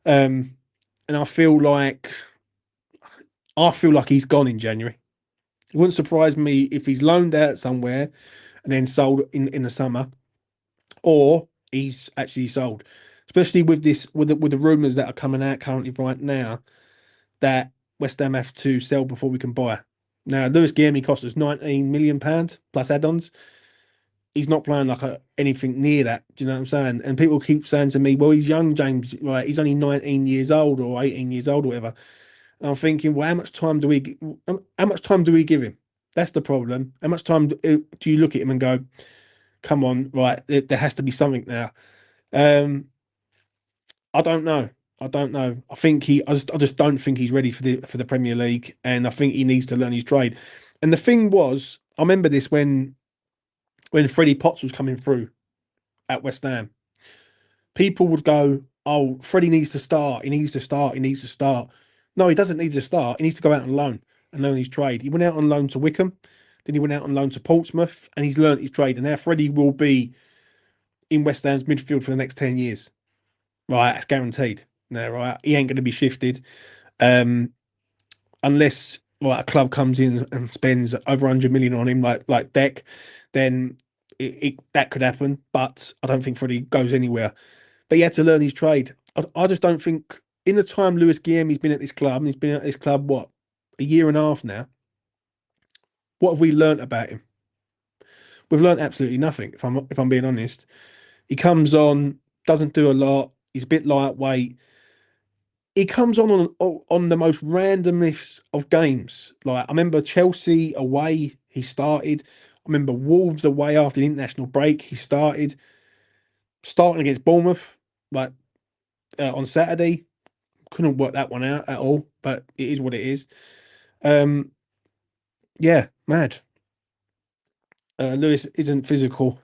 And I feel like he's gone in January. It wouldn't surprise me if he's loaned out somewhere and then sold in the summer, or he's actually sold. Especially with this, with the rumours that are coming out currently right now that West Ham have to sell before we can buy. Now, Lewis Guilherme cost us £19 million plus add-ons. He's not playing like anything near that. Do you know what I'm saying? And people keep saying to me, "Well, he's young, James. Right? He's only 19 years old or 18 years old or whatever." And I'm thinking, well, how much time do we give him? That's the problem. How much time do you look at him and go, "Come on, right? There has to be something now." Um, I don't know. I don't know. I just don't think he's ready for the Premier League, and I think he needs to learn his trade. And the thing was, I remember this when Freddie Potts was coming through at West Ham. People would go, "Oh, Freddie needs to start. He needs to start. He needs to start." No, he doesn't need to start. He needs to go out on loan and learn his trade. He went out on loan to Wickham, then he went out on loan to Portsmouth, and he's learned his trade. And now Freddie will be in West Ham's midfield for the next 10 years. Right, that's guaranteed. No, right, he ain't going to be shifted, um, unless like a club comes in and spends over 100 million on him, like Deck. Then that could happen. But I don't think Freddie goes anywhere. But he had to learn his trade. I just don't think in the time Lewis Guilherme's been at this club, and he's been at this club what, a year and a half now. What have we learnt about him? We've learnt absolutely nothing. If I'm being honest, he comes on, doesn't do a lot. He's a bit lightweight. He comes on the most randomest of games. Like I remember Chelsea away, he started. I remember Wolves away after the international break, he starting against Bournemouth, like on Saturday. Couldn't work that one out at all, but it is what it is. Um, yeah, mad. Lewis isn't physically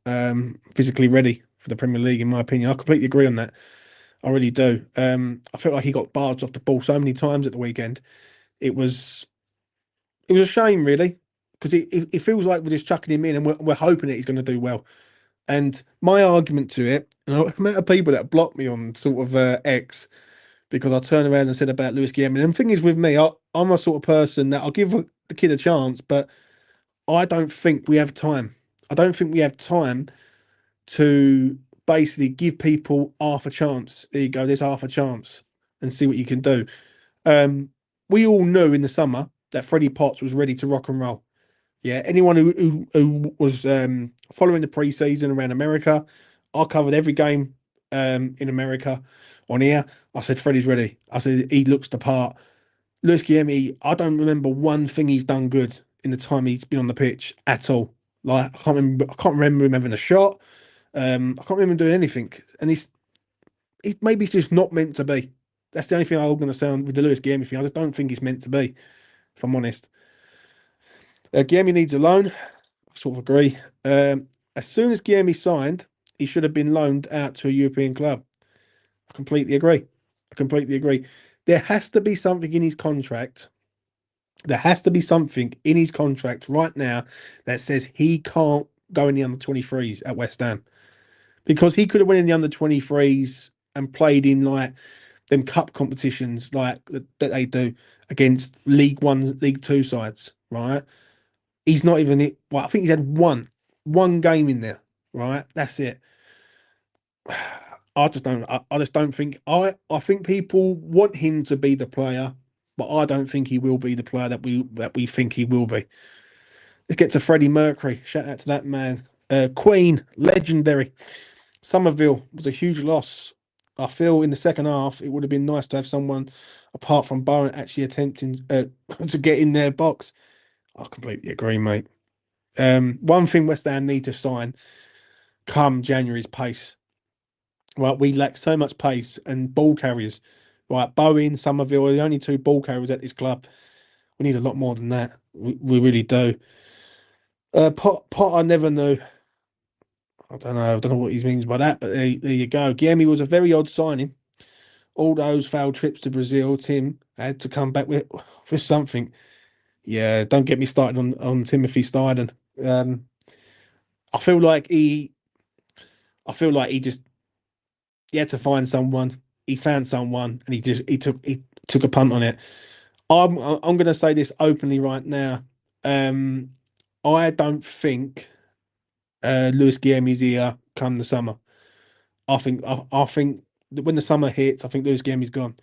ready for the Premier League, in my opinion. I completely agree on that. I really do. I felt like he got barged off the ball so many times at the weekend. It was it was a shame, really, because it feels like we're just chucking him in and we're hoping that he's going to do well. And my argument to it, and I've met people that blocked me on sort of X because I turned around and said about Lewis Guilherme. And the thing is with me, I'm a sort of person that I'll give the kid a chance, but I don't think we have time. I don't think we have time to basically give people half a chance. There you go, there's half a chance and see what you can do. Um, we all knew in the summer that Freddie Potts was ready to rock and roll. Yeah, anyone who was following the preseason around America, I covered every game in America on here. I said Freddie's ready. I said he looks the part. Lewis Guilherme, I don't remember one thing he's done good in the time he's been on the pitch at all. Like I can't remember him having a shot. I can't remember him doing anything. And maybe it's just not meant to be. That's the only thing I'm going to say with the Lewis Guilherme thing. I just don't think it's meant to be, if I'm honest. Guilherme needs a loan. I sort of agree. As soon as Guilherme signed, he should have been loaned out to a European club. I completely agree. I completely agree. There has to be something in his contract. There has to be something in his contract right now that says he can't go in the under 23s at West Ham, because he could have went in the under 23s and played in like them cup competitions like that they do against League One, League Two sides, right? He's not even it. Well, I think he's had one game in there, right? That's it. I just don't think I think people want him to be the player, but I don't think he will be the player that we think he will be. Let's get to Freddie Mercury. Shout out to that man. Queen, legendary. Somerville was a huge loss. I feel in the second half it would have been nice to have someone apart from Bowen actually attempting to get in their box. I completely agree, mate. One thing West Ham need to sign come January's pace. Right, we lack so much pace and ball carriers. Right, Bowen, Somerville are the only two ball carriers at this club. We need a lot more than that. We really do. Pot, I never knew. I don't know what he means by that, but there you go. Guilherme was a very odd signing. All those failed trips to Brazil, Tim had to come back with something. Yeah, don't get me started on Timothy Steiden. Um, I feel like he just he had to find someone. He found someone, and he took a punt on it. I'm going to say this openly right now. Um, I don't think Luis Guilherme's here come the summer. I think that when the summer hits, I think Luis Guilherme's gone.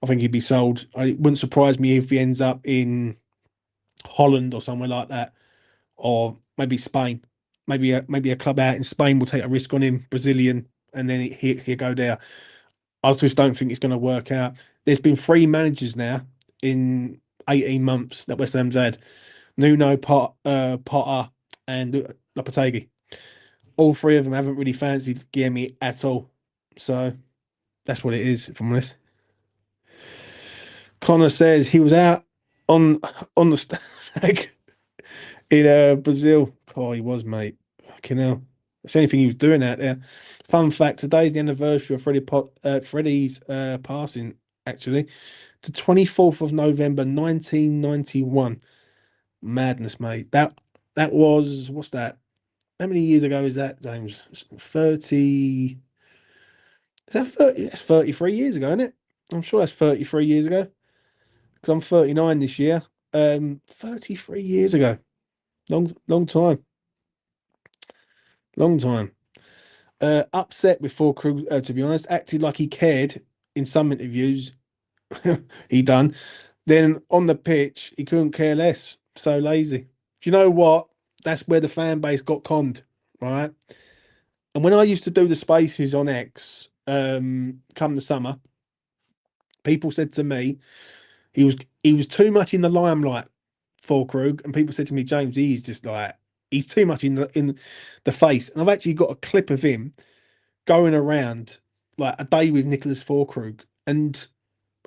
I think he'd be sold. It wouldn't surprise me if he ends up in Holland or somewhere like that, or maybe Spain. Maybe a club out in Spain will take a risk on him, Brazilian, and then he'll go there. I just don't think it's going to work out. There's been three managers now in 18 months that West Ham's had: Nuno, Potter, and Lopetegui. All three of them haven't really fancied Guilherme at all. So that's what it is, if I'm honest. Connor says he was out on on the stag in Brazil. Oh, he was, mate. Fucking hell. That's the only thing he was doing out there. Fun fact: today's the anniversary of Freddie's passing. Actually, the 24th of November, 1991. Madness, mate. That was what's that? How many years ago is that, James? 30. Is that 30? That's 33 years ago, isn't it? I'm sure that's 33 years ago. Because I'm 39 this year. 33 years ago. Long time. Long time. Upset before Krug, to be honest. Acted like he cared in some interviews. He done. Then on the pitch, he couldn't care less. So lazy. Do you know what? That's where the fan base got conned, right? And when I used to do the spaces on X, come the summer, people said to me he was too much in the limelight for Krug, and people said to me, James, he's just like he's too much in the face. And I've actually got a clip of him going around like a day with Nicholas Füllkrug, and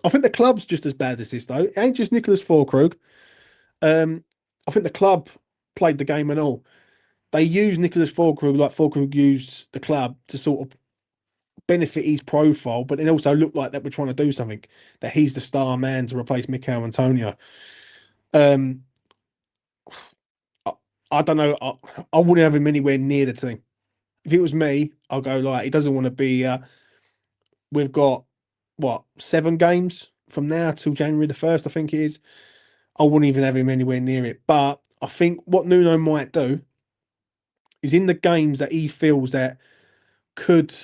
I think the club's just as bad as this though. It ain't just Nicholas Füllkrug. I think the club played the game and all. They used Nicholas Füllkrug like Füllkrug used the club to sort of benefit his profile, but then also look like that we're trying to do something, that he's the star man to replace Mikel Antonio. Um, I, I don't know. I wouldn't have him anywhere near the team. If it was me, I'll go like he doesn't want to be. We've got what 7 games from now till January the 1st, I think it is. I wouldn't even have him anywhere near it. But I think what Nuno might do is in the games that he feels that could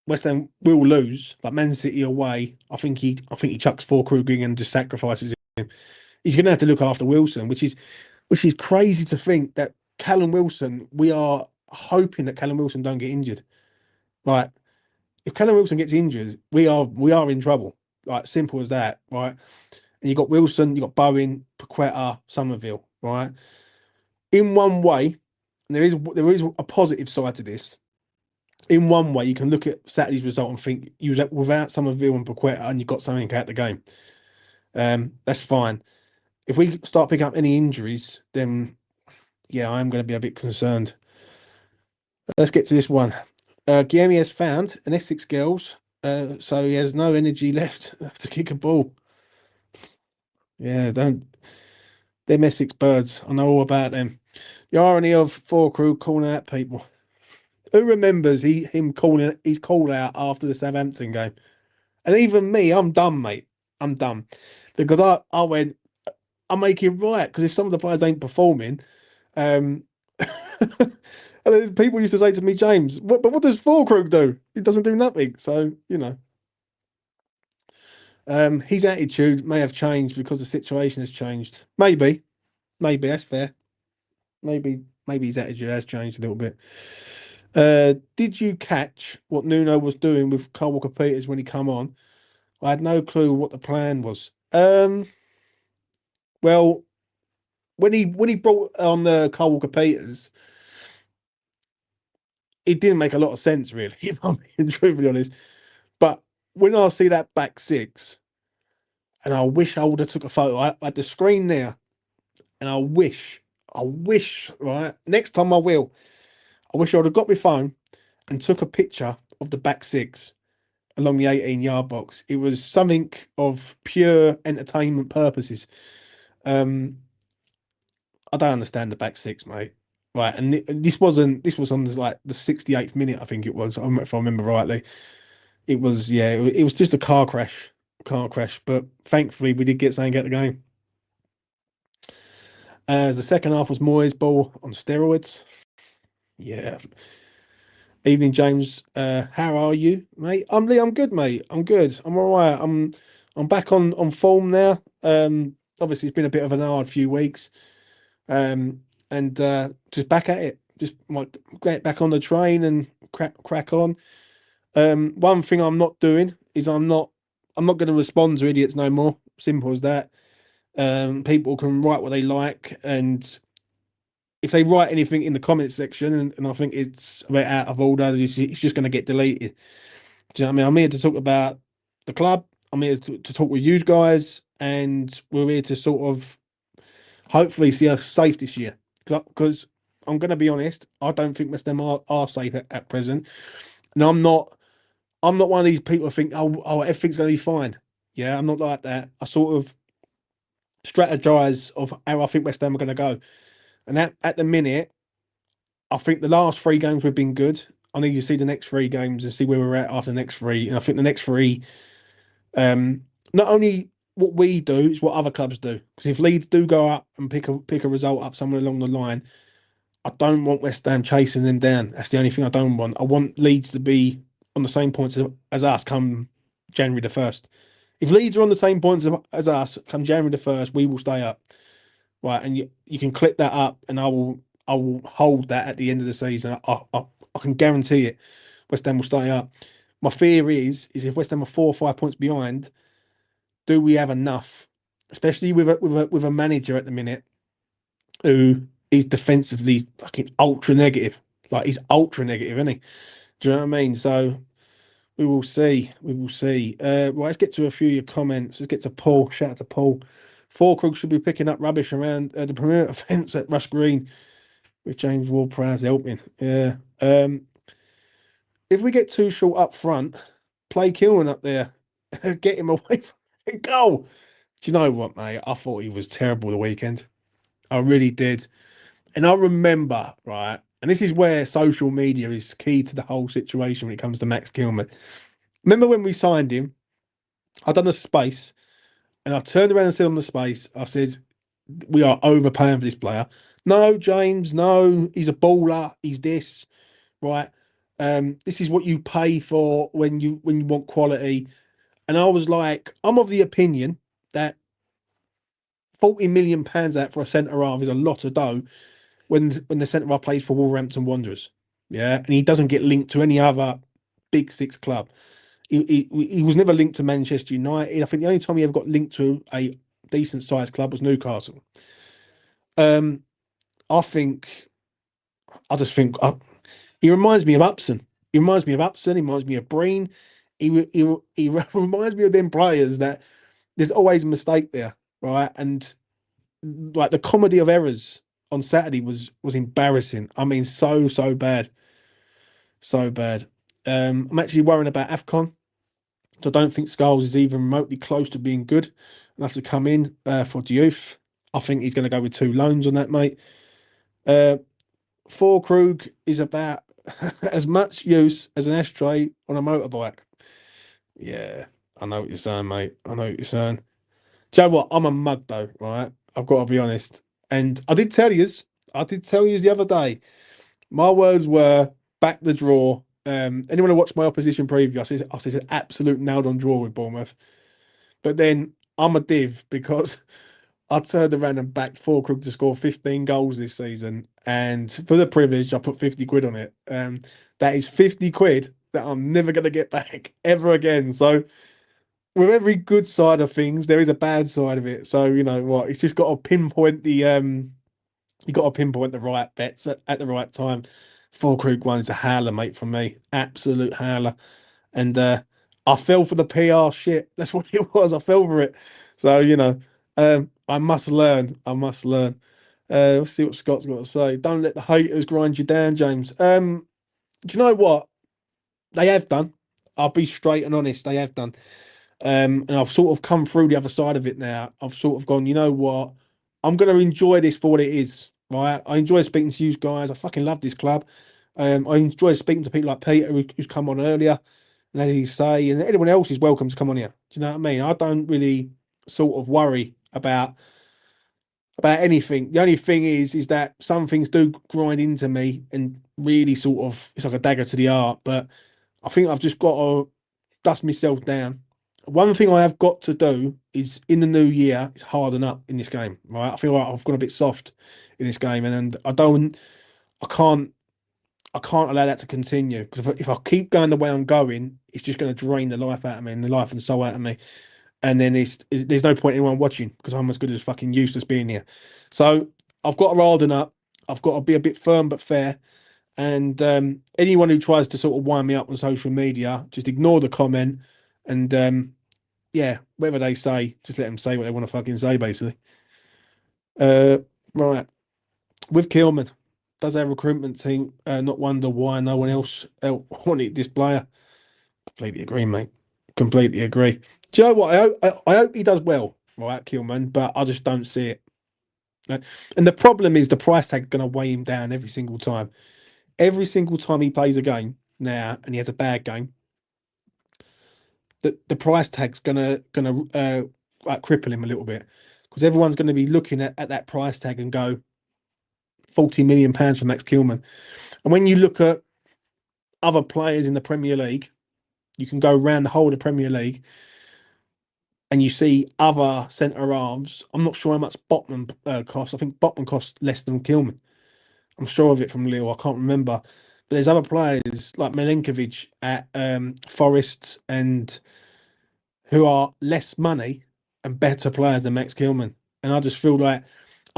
West Ham will lose, like Man City away. I think he chucks Füllkrug in and just sacrifices him. He's going to have to look after Wilson, which is crazy to think that Callum Wilson. We are hoping that Callum Wilson don't get injured. Like if Callum Wilson gets injured, we are in trouble. Like simple as that, right? and you got Wilson, you got Bowen, Paqueta, Somerville, right? In one way, and there is a positive side to this. In one way, you can look at Saturday's result and think you was without Somerville and Paqueta, and you got something out the game. That's fine. If we start picking up any injuries, then yeah, I'm going to be a bit concerned. Let's get to this one. Guilherme has found an Essex girls, so he has no energy left to kick a ball. Yeah, don't. Them Essex birds, I know all about them. The irony of Four Crew calling out people. Who remembers him calling his call out after the Southampton game? And even me, I'm done, mate. I'm done. Because I went, I make it right. Because if some of the players ain't performing, and then people used to say to me, James, but what does Four Crew do? It doesn't do nothing. So, his attitude may have changed because the situation has changed. Maybe that's fair. Maybe his attitude has changed a little bit. Did you catch what Nuno was doing with Carl Walker Peters when he come on? I had no clue what the plan was. Well, when he brought on the Carl Walker Peters, it didn't make a lot of sense, really. If I'm being truthfully honest. But when I see that back six, and I wish I would have took a photo. I had the screen there, and I wish, right? Next time I will. I wish I would have got my phone and took a picture of the back six along the 18-yard box. It was something of pure entertainment purposes. I don't understand the back six, mate. Right, and this was on like the 68th minute, I think it was, if I remember rightly. It was, yeah, it was just a car crash. But thankfully, we did get something out of the game. The second half was Moyes' ball on steroids. Yeah. Evening, James. How are you, mate? I'm Lee. I'm good, mate. I'm good. I'm all right. I'm back on form now. Obviously, it's been a bit of an hard few weeks. And just back at it. Just like get back on the train and crack on. One thing I'm not doing is I'm not going to respond to idiots no more. Simple as that. People can write what they like, and if they write anything in the comments section, and I think it's a bit out of order, it's just going to get deleted. Do you know what I mean? I'm here to talk about the club. I'm here to talk with you guys, and we're here to sort of hopefully see us safe this year. Because I'm going to be honest, I don't think West Ham are safe at present, and I'm not one of these people who think oh everything's going to be fine. Yeah, I'm not like that. I sort of strategize of how I think West Ham are going to go, and at the minute, I think the last three games we've been good. I need to see the next three games and see where we're at after the next three. And I think the next three, not only what we do, is what other clubs do. Because if Leeds do go up and pick a result up somewhere along the line, I don't want West Ham chasing them down. That's the only thing I don't want. I want Leeds to be on the same points as us come January the 1st. If Leeds are on the same points as us come January the 1st, we will stay up. Right, and you can clip that up, and I will hold that at the end of the season. I can guarantee it. West Ham will stay up. My fear is if West Ham are 4 or 5 points behind, do we have enough, especially with a manager at the minute who is defensively fucking ultra negative. Like he's ultra negative, isn't he? Do you know what I mean? So we will see. We will see. Right, let's get to a few of your comments. Let's get to Paul. Shout out to Paul. Four Crooks should be picking up rubbish around the perimeter fence at Rush Green with James Ward-Prowse helping. Yeah. If we get too short up front, play Kilman up there. Get him away from the goal. Do you know what, mate? I thought he was terrible the weekend. I really did. And I remember, right, and this is where social media is key to the whole situation when it comes to Max Kilman. Remember when we signed him? I done a space, and I turned around and said on the space, I said, we are overpaying for this player. No, James, no, he's a baller. He's this, right? This is what you pay for when you want quality. And I was like, I'm of the opinion that £40 million out for a centre half is a lot of dough when the centre half plays for Wolverhampton Wanderers. Yeah, and he doesn't get linked to any other big six club. He was never linked to Manchester United. I think the only time he ever got linked to a decent sized club was Newcastle. Um, I think I just think he reminds me of Upson. He reminds me of Upson. He reminds me of Breen. He reminds me of them players that there's always a mistake there, right? And like the comedy of errors on Saturday was embarrassing. I mean, so bad, so bad. I'm actually worrying about Afcon. So I don't think Scholes is even remotely close to being good enough to come in for the youth. I think he's going to go with two loans on that, mate. Uh, Krug is about as much use as an ashtray on a motorbike. Yeah, I know what you're saying, mate. I know what you're saying. Do you know what? I'm a mug though, right? I've got to be honest. And I did tell you the other day, my words were back the draw. Anyone who watched my opposition preview, I said an absolute nailed on draw with Bournemouth. But then I'm a div because I turned around and backed Fulkrug to score 15 goals this season. And for the privilege, I put 50 quid on it. That is 50 quid that I'm never going to get back ever again. So, with every good side of things, there is a bad side of it. So, you know what? It's just got to pinpoint you got to pinpoint the right bets at the right time. Fulkrug one is a howler, mate, from me. Absolute howler. And I fell for the PR shit. That's what it was. I fell for it. So, I must learn. I must learn. Let's see what Scott's got to say. Don't let the haters grind you down, James. Do you know what? They have done. I'll be straight and honest. They have done. And I've sort of come through the other side of it now. I've sort of gone, you know what? I'm going to enjoy this for what it is, right? I enjoy speaking to you guys. I fucking love this club. I enjoy speaking to people like Peter, who's come on earlier, and as you say, and anyone else is welcome to come on here. Do you know what I mean? I don't really sort of worry about anything. The only thing is that some things do grind into me and really sort of it's like a dagger to the heart. But I think I've just got to dust myself down. One thing I have got to do is in the new year is harden up in this game. Right, I feel like I've gone a bit soft in this game, and I can't, I can't allow that to continue because if I keep going the way I'm going, it's just going to drain the life out of me and the life and soul out of me. And then there's no point in anyone watching because I'm as good as fucking useless being here. So I've got to harden up. I've got to be a bit firm but fair. And anyone who tries to sort of wind me up on social media, just ignore the comment. And yeah, whatever they say, just let them say what they want to fucking say, basically. Uh, right. With Kilman, does our recruitment team not wonder why no one else wanted this player? Completely agree, mate. Completely agree. Do you know what? I hope he does well, right, Kilman, but I just don't see it. And the problem is the price tag going to weigh him down every single time. Every single time he plays a game now and he has a bad game, the price tag's gonna like cripple him a little bit because everyone's going to be looking at that price tag and go £40 million for Max Kilman. And when you look at other players in the Premier League, you can go around the whole of the Premier League and you see other centre halves. I'm not sure how much Botman costs. I think Botman costs less than Kilman. I'm sure of it from Lille. I can't remember. But there's other players like Milenkovic at Forest and who are less money and better players than Max Kilman. And I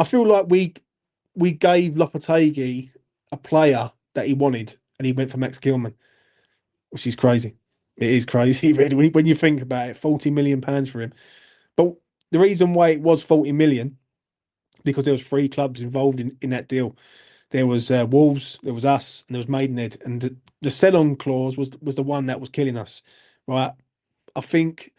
feel like we gave Lopetegui a player that he wanted and he went for Max Kilman, which is crazy. It is crazy, really, when you think about it. £40 million for him. But the reason why it was 40 million because there was three clubs involved in that deal. There was Wolves, there was us, and there was Maidenhead, and the sell-on clause was the one that was killing us. Right, I think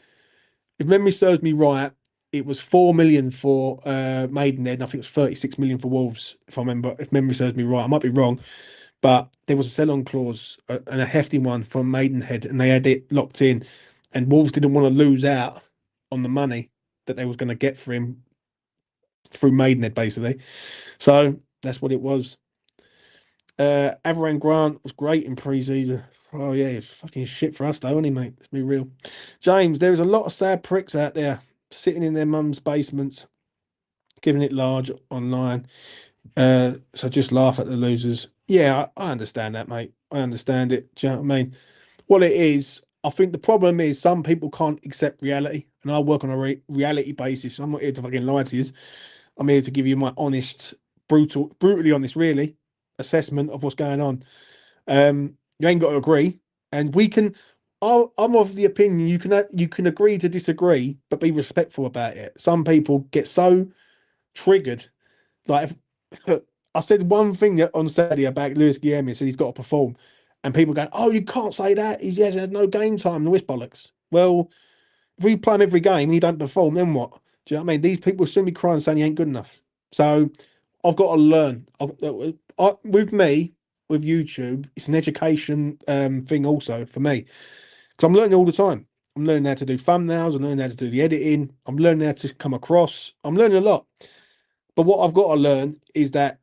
if memory serves me right, it was 4 million for Maidenhead, and I think it was 36 million for Wolves. If I remember, if memory serves me right, I might be wrong, but there was a sell-on clause and a hefty one from Maidenhead, and they had it locked in, and Wolves didn't want to lose out on the money that they was going to get for him through Maidenhead, basically. So that's what it was. Avran Grant was great in pre-season. Oh yeah, it's fucking shit for us though, isn't he, mate? Let's be real. James, there is a lot of sad pricks out there sitting in their mum's basements, giving it large online. So just laugh at the losers. Yeah, I understand that, mate. I understand it. Do you know what I mean? What it is, I think the problem is some people can't accept reality, and I work on a reality basis. I'm not here to fucking lie to you. I'm here to give you my honest, brutally honest, really, assessment of what's going on. You ain't got to agree, and we can. I'm of the opinion you can agree to disagree, but be respectful about it. Some people get so triggered. Like if, I said one thing on Saturday about Lewis Guilherme, said he's got to perform, and people go, "Oh, you can't say that. He has had no game time." The bollocks. Well, if we play him every game and he don't perform, then what? Do you know what I mean? These people will soon be crying saying he ain't good enough. So I've got to learn. With me, with YouTube, it's an education thing also for me because I'm learning all the time. I'm learning how to do thumbnails. I'm learning how to do the editing. I'm learning how to come across. I'm learning a lot. But what I've got to learn is that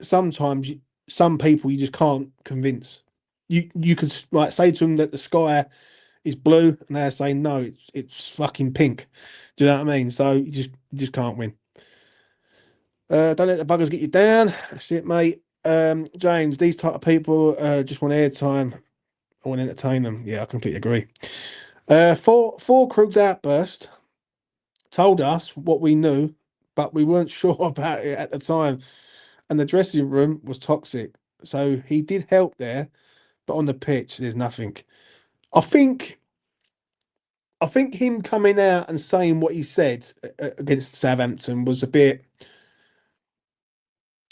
sometimes some people you just can't convince. You could like say to them that the sky is blue, and they're saying no, it's fucking pink. Do you know what I mean? So you just can't win. Don't let the buggers get you down. That's it, mate. James, these type of people just want airtime. I want to entertain them. Yeah, I completely agree. Four Krug's outburst told us what we knew, but we weren't sure about it at the time. And the dressing room was toxic. So he did help there, but on the pitch, there's nothing. I think I think him coming out and saying what he said against Southampton was a bit.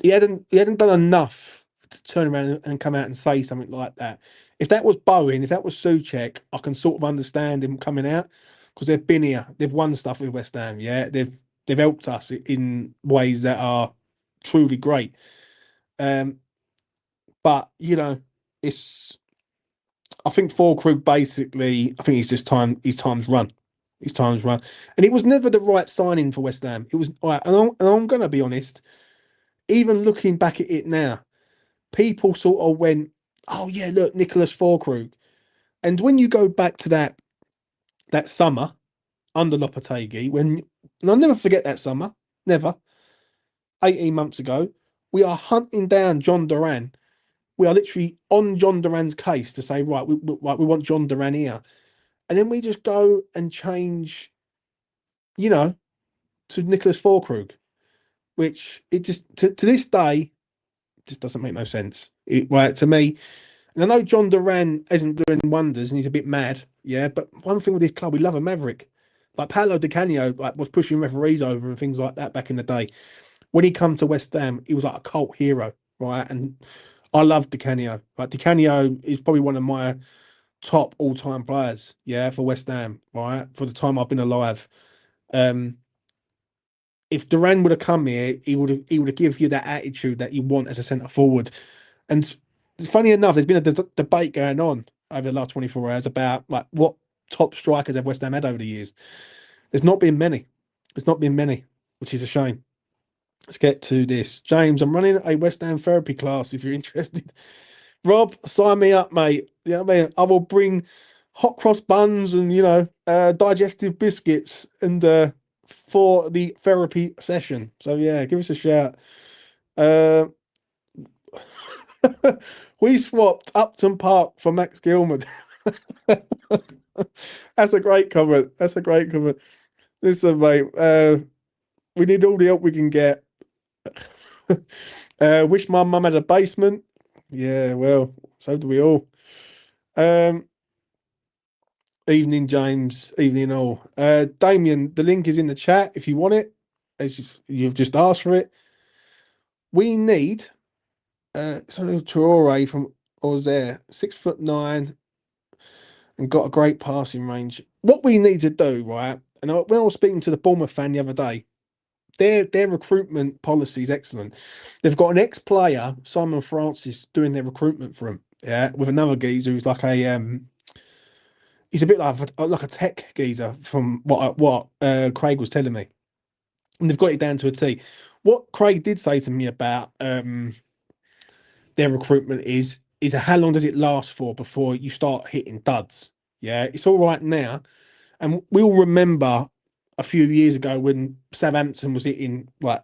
He hadn't done enough to turn around and come out and say something like that. If that was Bowen, if that was Souček, I can sort of understand him coming out because they've been here, they've won stuff with West Ham. Yeah, they've helped us in ways that are truly great. Um, but it's I think Fulkrug basically, I think he's just his time's run. His time's run. And it was never the right signing for West Ham. It was all right, and I'm gonna be honest, even looking back at it now, people sort of went, "Oh yeah, look, Nicholas Fulkrug." And when you go back to that summer under Lopetegui, and I'll never forget that summer, never, 18 months ago, we are hunting down John Duran. We are literally on John Duran's case to say, right, we want John Duran here. And then we just go and change, you know, to Nicholas Fulkrug, which it just to this day just doesn't make no sense. Right, to me, and I know John Duran isn't doing wonders and he's a bit mad, yeah. But one thing with this club, we love a maverick. Like Paolo Di Canio, like was pushing referees over and things like that back in the day. When he come to West Ham, he was like a cult hero, right? And I love Di Canio. Like Di Canio is probably one of my top all-time players, yeah, for West Ham, right? For the time I've been alive. Um, if Duran would have come here, he would have give you that attitude that you want as a centre forward. And it's funny enough, there's been a debate going on over the last 24 hours about like what top strikers have West Ham had over the years. There's not been many. There's not been many, which is a shame. Let's get to this. James, I'm running a West Ham therapy class if you're interested. Rob, sign me up, mate. You know what I mean? I will bring hot cross buns and, digestive biscuits and for the therapy session. So, yeah, give us a shout. Uh, we swapped Upton Park for Max Gilman. That's a great comment. That's a great comment. Listen, mate, we need all the help we can get. Wish my mum had a basement. Yeah, well, so do we all. Um, Evening, James. Evening, all. Damien, the link is in the chat if you want it. You've just asked for it. We need something Traore from Auxerre, 6'9", and got a great passing range. What we need to do, right? And when I was speaking to the Bournemouth fan the other day, their recruitment policy is excellent. They've got an ex-player, Simon Francis, doing their recruitment for them. Yeah, with another geezer who's like he's a bit like a tech geezer from what Craig was telling me, and they've got it down to a T. What Craig did say to me about their recruitment is how long does it last for before you start hitting duds? Yeah, it's all right now, and we all remember a few years ago when Southampton was hitting like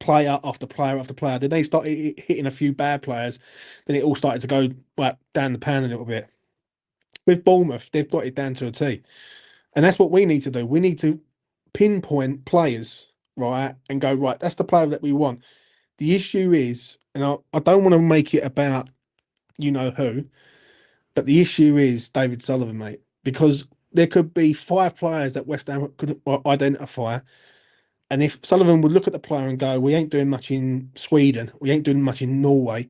player after player after player. Then they started hitting a few bad players. Then it all started to go like down the pan a little bit. With Bournemouth, they've got it down to a T. And that's what we need to do. We need to pinpoint players, right, and go, right, that's the player that we want. The issue is, and I don't want to make it about you know who, but the issue is David Sullivan, mate, because there could be 5 players that West Ham could identify. And if Sullivan would look at the player and go, we ain't doing much in Sweden, we ain't doing much in Norway,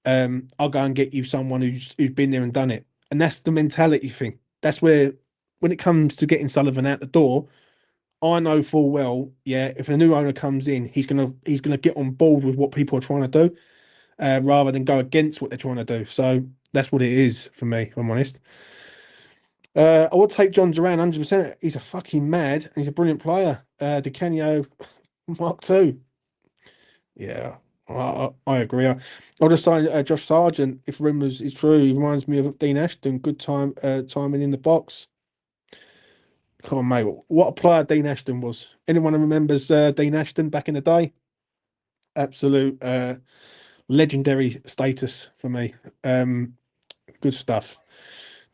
I'll go and get you someone who's been there and done it. And that's the mentality thing. That's where, when it comes to getting Sullivan out the door, I know full well, yeah, if a new owner comes in, he's gonna get on board with what people are trying to do, rather than go against what they're trying to do. So that's what it is for me, if I'm honest. I would take John Duran 100%. He's a fucking mad. And he's a brilliant player. Di Canio, Mark II. Yeah, I agree. I'll just sign Josh Sargent if rumours is true. He reminds me of Dean Ashton. Good timing in the box. Come on, mate. What a player Dean Ashton was. Anyone who remembers Dean Ashton back in the day? Absolute legendary status for me. Good stuff.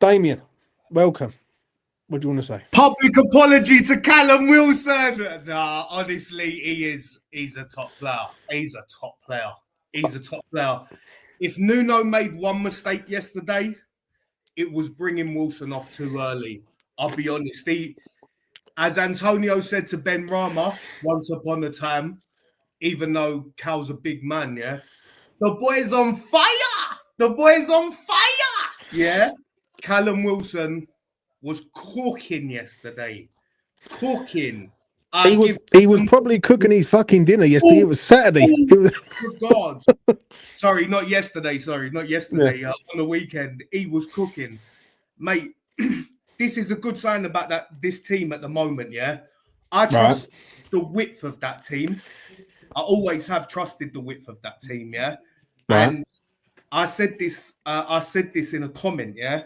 Damien, welcome. What do you want to say? Public apology to Callum Wilson. Nah, honestly, he's a top player. He's a top player. He's a top player. If Nuno made one mistake yesterday, it was bringing Wilson off too early. I'll be honest. As Antonio said to Ben Rama once upon a time, even though Cal's a big man, yeah, the boy's on fire. The boy's on fire. Yeah, Callum Wilson was cooking yesterday. Cooking. He was probably cooking his fucking dinner yesterday. It was Saturday. Good God. Sorry, not yesterday. Yeah. On the weekend, he was cooking. Mate, this is a good sign about this team at the moment, yeah? I trust the width of that team. I always have trusted the width of that team, yeah? Right. And I said this in a comment, yeah?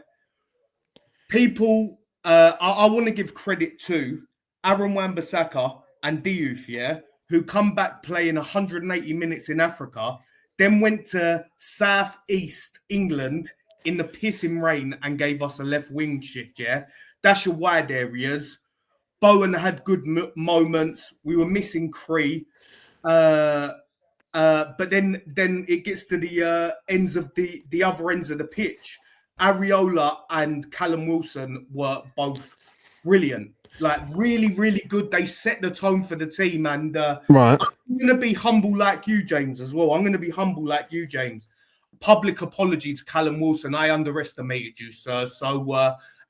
People, I want to give credit to Aaron Wan-Bissaka and Diouf, yeah, who come back playing 180 minutes in Africa, then went to South East England in the pissing rain and gave us a left wing shift, yeah. That's your wide areas. Bowen had good moments. We were missing Cree. But then it gets to the ends of the other ends of the pitch. Areola and Callum Wilson were both brilliant, like really, really good. They set the tone for the team, and I'm going to be humble like you, James, as well. I'm going to be humble like you, James. Public apology to Callum Wilson. I underestimated you, sir. So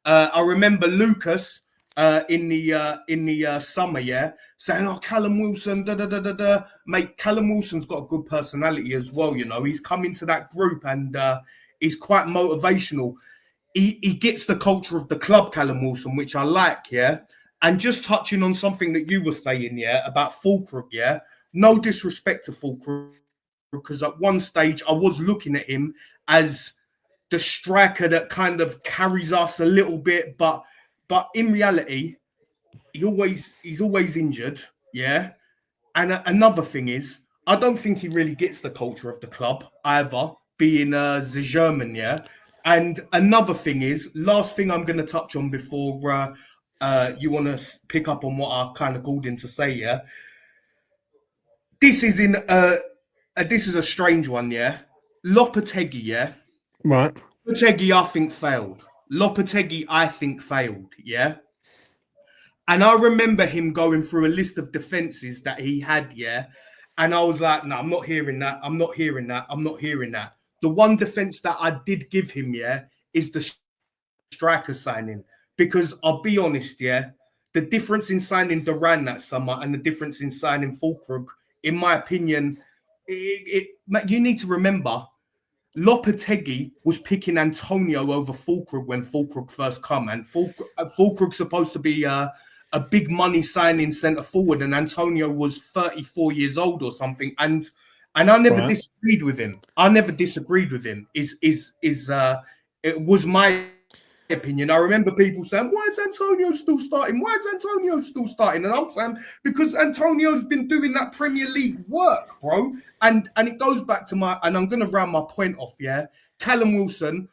I remember Lucas in the summer, yeah, saying, "Oh, Callum Wilson, da da da da da." Mate, Callum Wilson's got a good personality as well. You know, he's come into that group and he's quite motivational. He gets the culture of the club, Callum Wilson, which I like, yeah. And just touching on something that you were saying, yeah, about Fulkrug, yeah. No disrespect to Fulkrug, because at one stage I was looking at him as the striker that kind of carries us a little bit, but in reality, he's always injured, yeah. And another thing is, I don't think he really gets the culture of the club either, being the German, yeah. And another thing is, last thing I'm going to touch on before you want to pick up on what I kind of called in to say, yeah. This is this is a strange one, yeah. Lopetegui, yeah. Right. Lopetegui, I think failed, yeah. And I remember him going through a list of defenses that he had, yeah. And I was like, no, I'm not hearing that. The one defense that I did give him, yeah, is the striker signing. Because I'll be honest, yeah, the difference in signing Duran that summer and the difference in signing Fulkrug, in my opinion, you need to remember, Lopetegui was picking Antonio over Fulkrug when Fulkrug first come, and Fulkrug's supposed to be a big money signing centre forward, and Antonio was 34 years old or something, and I never disagreed with him. It was my opinion. I remember people saying, "Why is Antonio still starting? And I'm saying, because Antonio's been doing that Premier League work, bro. And it goes back to and I'm going to round my point off, yeah. Callum Wilson,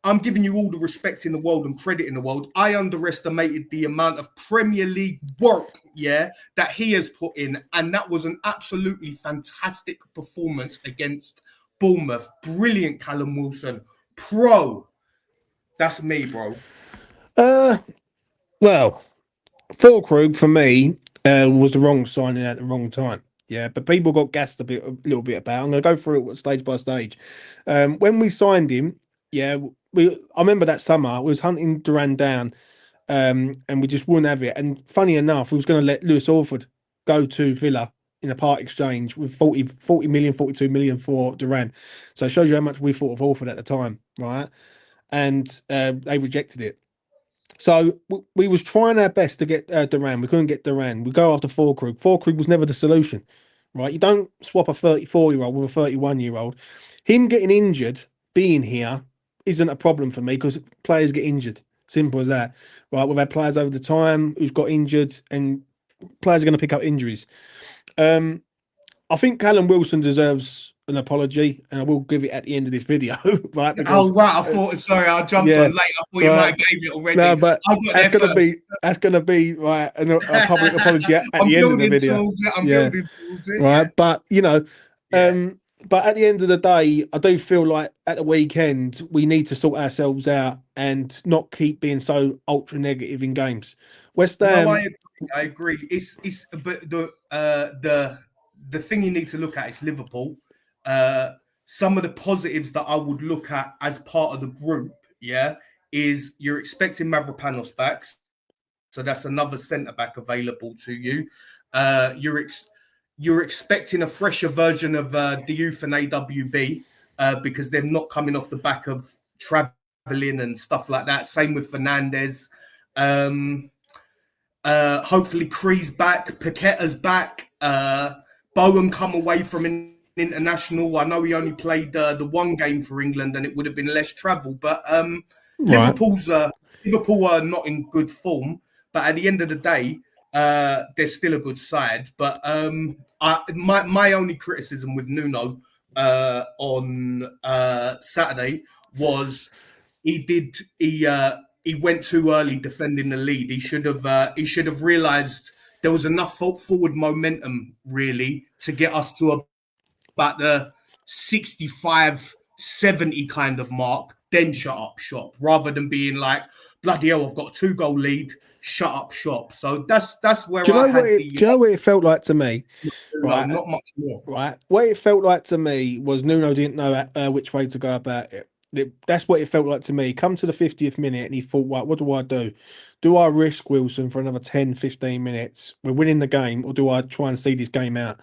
I'm giving you all the respect in the world and credit in the world. I underestimated the amount of Premier League work, that he has put in. And that was an absolutely fantastic performance against Bournemouth. Brilliant, Callum Wilson. Pro. That's me, bro. Well, Fulkrug for me was the wrong signing at the wrong time. Yeah, but people got gassed a little bit about. I'm going to go through it stage by stage. When we signed him, I remember that summer we was hunting Duran down, and we just wouldn't have it. And funny enough, we was going to let Lewis Orford go to Villa in a part exchange with 40 million, 42 million for Duran. So it shows you how much we thought of Orford at the time, right? And they rejected it. So we was trying our best to get Duran. We couldn't get Duran. We go after Fulkrug. Fulkrug was never the solution, right? You don't swap a 34-year-old with a 31-year-old. Him getting injured, being here, isn't a problem for me because players get injured. Simple as that, right? We've had players over the time who's got injured, and players are going to pick up injuries. I think Callum Wilson deserves an apology, and I will give it at the end of this video, right? Because, right. I thought, sorry, I jumped on late. I thought you might have gave it already. No, but that's gonna be right a public apology at the end of the video. I'm building towards it. Right, but but at the end of the day, I do feel like at the weekend we need to sort ourselves out and not keep being so ultra negative in games. West Ham. No, I agree. It's but the thing you need to look at is Liverpool. Some of the positives that I would look at as part of the group, is you're expecting Mavropanos back, so that's another centre back available to you. You're expecting a fresher version of Diouf and AWB because they're not coming off the back of travelling and stuff like that. Same with Fernandes. Hopefully Cree's back, Paqueta's back. Bowen come away from an international. I know he only played the one game for England and it would have been less travel, but Liverpool are not in good form. But at the end of the day, they're still a good side. But my only criticism with Nuno on Saturday was he went too early defending the lead. He should have realised there was enough forward momentum really to get us to about the 65, 70 kind of mark, then shut up shop, rather than being like, bloody hell, I've got a 2-goal lead, shut up shop. So that's where do you know what it felt like to me? Right, not much more. Right, what it felt like to me was Nuno didn't know which way to go about it. That's what it felt like to me. Come to the 50th minute and he thought, right, what do I do? Do I risk Wilson for another 10, 15 minutes? We're winning the game, or do I try and see this game out?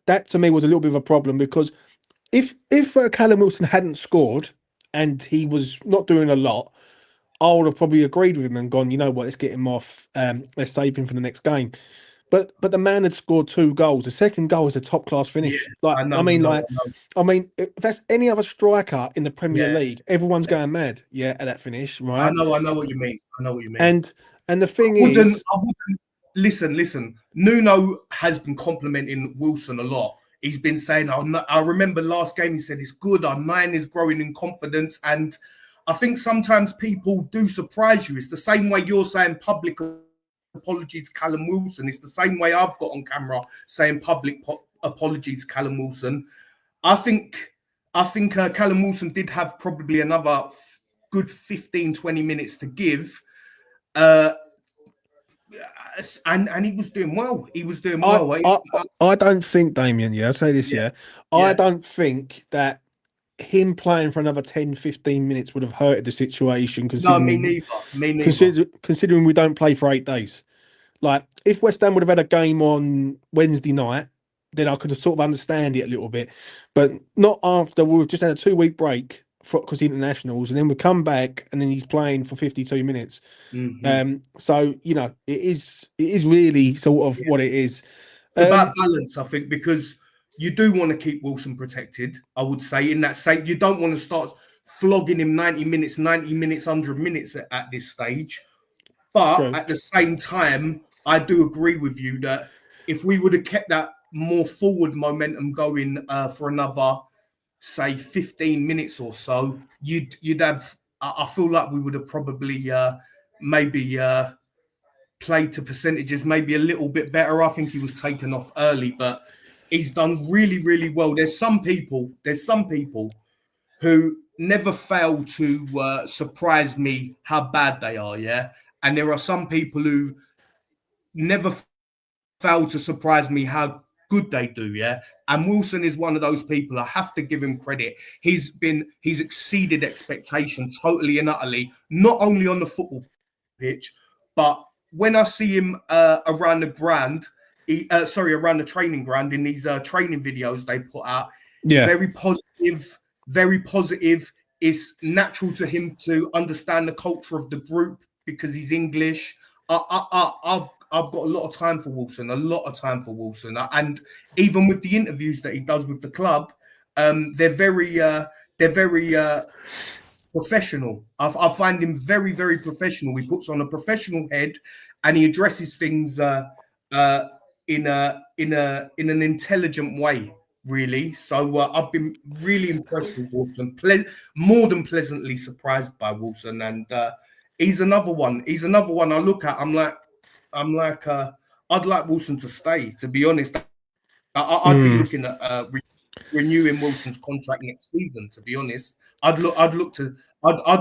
That to me was a little bit of a problem, because if Callum Wilson hadn't scored and he was not doing a lot, I would have probably agreed with him and gone, you know what, let's get him off. Let's save him for the next game. But the man had scored 2 goals. The second goal was a top class finish. I mean, if that's any other striker in the Premier League, everyone's going mad. At that finish, right? I know what you mean. And the thing is, I wouldn't listen. Nuno has been complimenting Wilson a lot. He's been saying, I remember last game he said it's good. Our 9 is growing in confidence, and I think sometimes people do surprise you. It's the same way you're saying public apology to Callum Wilson. It's the same way I've got on camera saying public apology to Callum Wilson. I think Callum Wilson did have probably another good 15, 20 minutes to give. And he was doing well. I don't think, Damien, I'll say this, I don't think that him playing for another 10, 15 minutes would have hurted the situation. Me neither. Considering we don't play for 8 days. Like, if West Ham would have had a game on Wednesday night, then I could have sort of understand it a little bit. But not after. We've just had a 2-week break because the internationals, and then we come back and then he's playing for 52 minutes. So, it is really sort of what it is. It's about balance, I think, because you do want to keep Wilson protected, I would say, in that state. You don't want to start flogging him 90 minutes, 100 minutes at this stage. But at the same time, I do agree with you that if we would have kept that more forward momentum going for another say 15 minutes or so, you'd have. I feel like we would have probably maybe played to percentages maybe a little bit better. I think he was taken off early, but he's done really, really well. There's some people who never fail to surprise me how bad they are, yeah. And there are some people who never fail to surprise me how good they do, yeah. And Wilson is one of those people. I have to give him credit. He's exceeded expectations totally and utterly, not only on the football pitch, but when I see him around the ground, around the training ground in these training videos they put out, very positive, very positive. It's natural to him to understand the culture of the group because he's English. I've got a lot of time for Wilson, and even with the interviews that he does with the club, they're very professional. I find him very, very professional. He puts on a professional head, and he addresses things in an intelligent way. Really, so I've been really impressed with Wilson. More than pleasantly surprised by Wilson, and he's another one. I look at. I'm like, I'd like Wilson to stay. To be honest, I'd be looking at renewing Wilson's contract next season. To be honest, I'd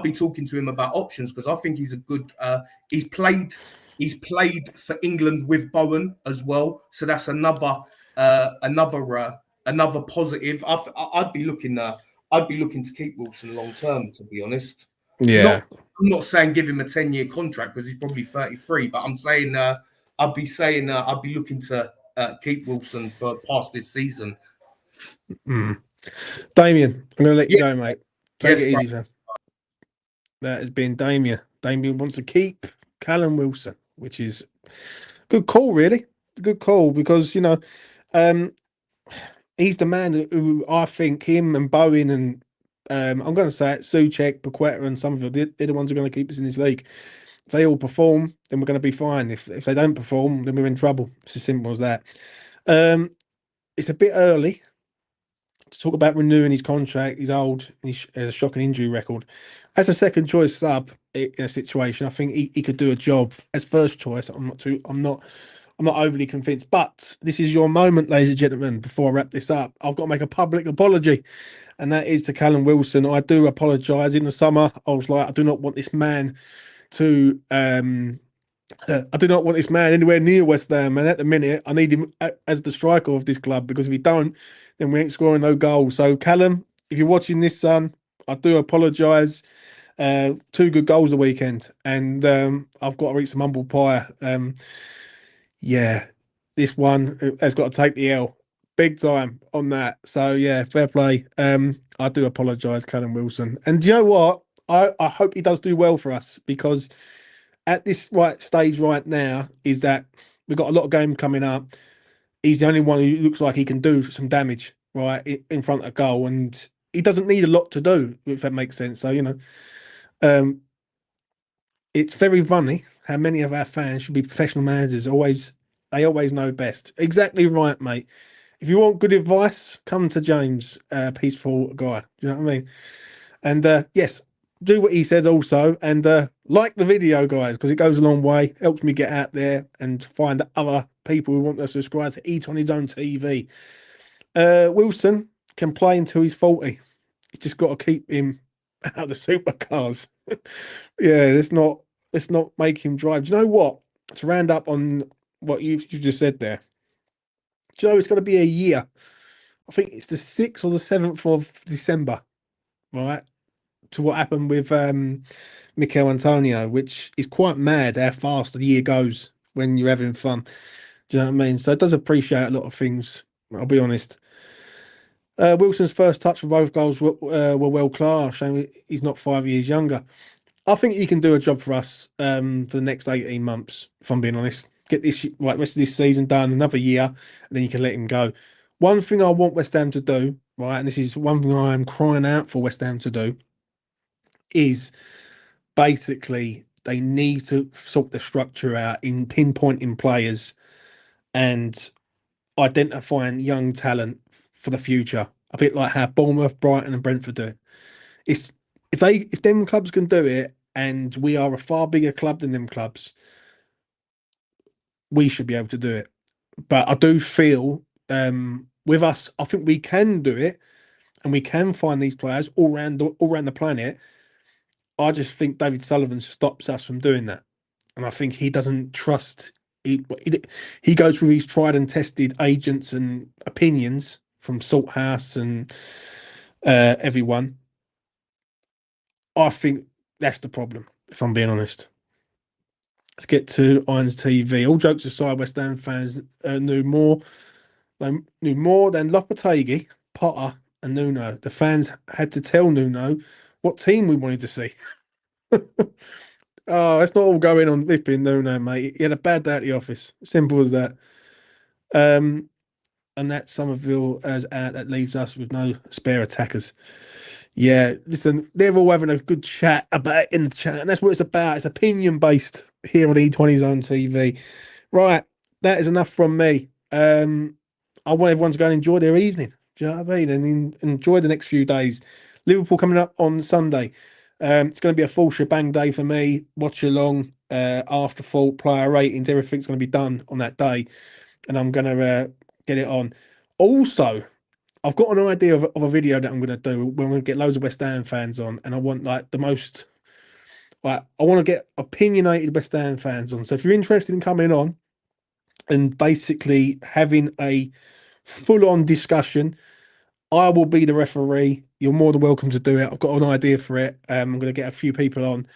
be talking to him about options because I think he's a good. He's played for England with Bowen as well, so that's another positive. I'd be looking to keep Wilson long term. To be honest, yeah. I'm not saying give him a 10-year contract because he's probably 33, but I'm saying I'd be looking to keep Wilson for past this season. Damien, I'm going to let you go, mate. Take it easy, bro. man. That has been Damien. Damien wants to keep Callum Wilson, which is a good call, really. A good call because, he's the man who I think him and Bowen and I'm going to say it, Souček, Paqueta and some of them, they're the ones who are going to keep us in this league. If they all perform, then we're going to be fine. If they don't perform, then we're in trouble. It's as simple as that. It's a bit early to talk about renewing his contract. He's old and he has a shocking injury record. As a second choice sub in a situation, I think he could do a job. As first choice, I'm not overly convinced. But this is your moment, ladies and gentlemen. Before I wrap this up, I've got to make a public apology, and that is to Callum Wilson. I do apologise. In the summer, I was like, I do not want this man to. I do not want this man anywhere near West Ham, and at the minute, I need him as the striker of this club because if he don't, then we ain't scoring no goals. So, Callum, if you're watching this, son, I do apologise. 2 good goals the weekend, and I've got to eat some humble pie. Yeah, this one has got to take the L big time on that. So yeah, fair play. I do apologise, Callum Wilson, and do you know what? I hope he does do well for us because at this right stage right now is that we've got a lot of games coming up. He's the only one who looks like he can do some damage right in front of goal, and he doesn't need a lot to do, if that makes sense. So it's very funny how many of our fans should be professional managers. They always know best. Exactly right, mate. If you want good advice, come to James, peaceful guy. Do you know what I mean? And yes, do what he says also, and like the video, guys, because it goes a long way. Helps me get out there and find other people who want to subscribe to Eat on His Own TV. Wilson can play until he's 40. He's just got to keep him out of the supercars. Yeah, let's not make him drive. Do you know what? To round up on what you just said there. Do you know it's going to be a year? I think it's the 6th or the 7th of December, right? To what happened with Mikel Antonio, which is quite mad how fast the year goes when you're having fun. Do you know what I mean? So it does appreciate a lot of things, I'll be honest. Wilson's first touch for both goals were well class. Shame he's not 5 years younger. I think he can do a job for us for the next 18 months, if I'm being honest. Get this rest of this season done, another year, and then you can let him go. One thing I want West Ham to do, right, and this is one thing I am crying out for West Ham to do, is basically they need to sort the structure out in pinpointing players and identifying young talent for the future. a bit like how Bournemouth, Brighton, and Brentford do it. It's if them clubs can do it, and we are a far bigger club than them clubs, we should be able to do it. But I do feel with us, I think we can do it, and we can find these players all around the planet. I just think David Sullivan stops us from doing that, and I think he doesn't trust. He goes with his tried and tested agents and opinions from Salthouse and everyone. I think that's the problem, if I'm being honest. Let's get to Irons TV. All jokes aside, West Ham fans knew more than Lopetegui, Potter, and Nuno. The fans had to tell Nuno what team we wanted to see. Oh, it's not all going on flipping Nuno, mate. He had a bad day at the office. Simple as that. And that Somerville as out that leaves us with no spare attackers. Yeah, listen, they're all having a good chat about it in the chat, and that's what it's about. It's opinion based here on E20 Zone TV. Right, that is enough from me. I want everyone to go and enjoy their evening. Do you know what I mean? And enjoy the next few days. Liverpool coming up on Sunday. It's going to be a full shebang day for me. Watch along, after full player ratings, everything's going to be done on that day, and I'm going to get it on. Also, I've got an idea of a video that I'm going to do when we get loads of West Ham fans on, and I want like the most, like I want to get opinionated West Ham fans on. So if you're interested in coming on and basically having a full-on discussion, I will be the referee. You're more than welcome to do it. I've got an idea for it. I'm going to get a few people on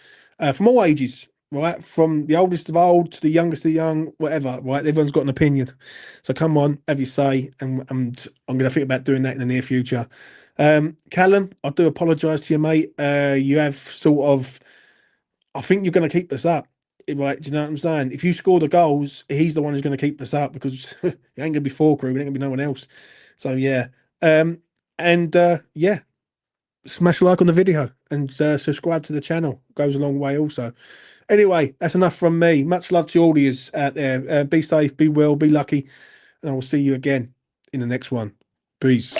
from all ages, right? From the oldest of old to the youngest of the young, whatever, right? Everyone's got an opinion. So come on, have your say. And I'm going to think about doing that in the near future. Callum, I do apologise to you, mate. You have sort of, I think you're going to keep this up. Right, do you know what I'm saying? If you score the goals, he's the one who's going to keep this up because it ain't going to be four crew, it ain't going to be no one else. So yeah, yeah, smash a like on the video and subscribe to the channel. Goes a long way also. Anyway, that's enough from me. Much love to all of you out there. Be safe, be well, be lucky, and I will see you again in the next one. Peace.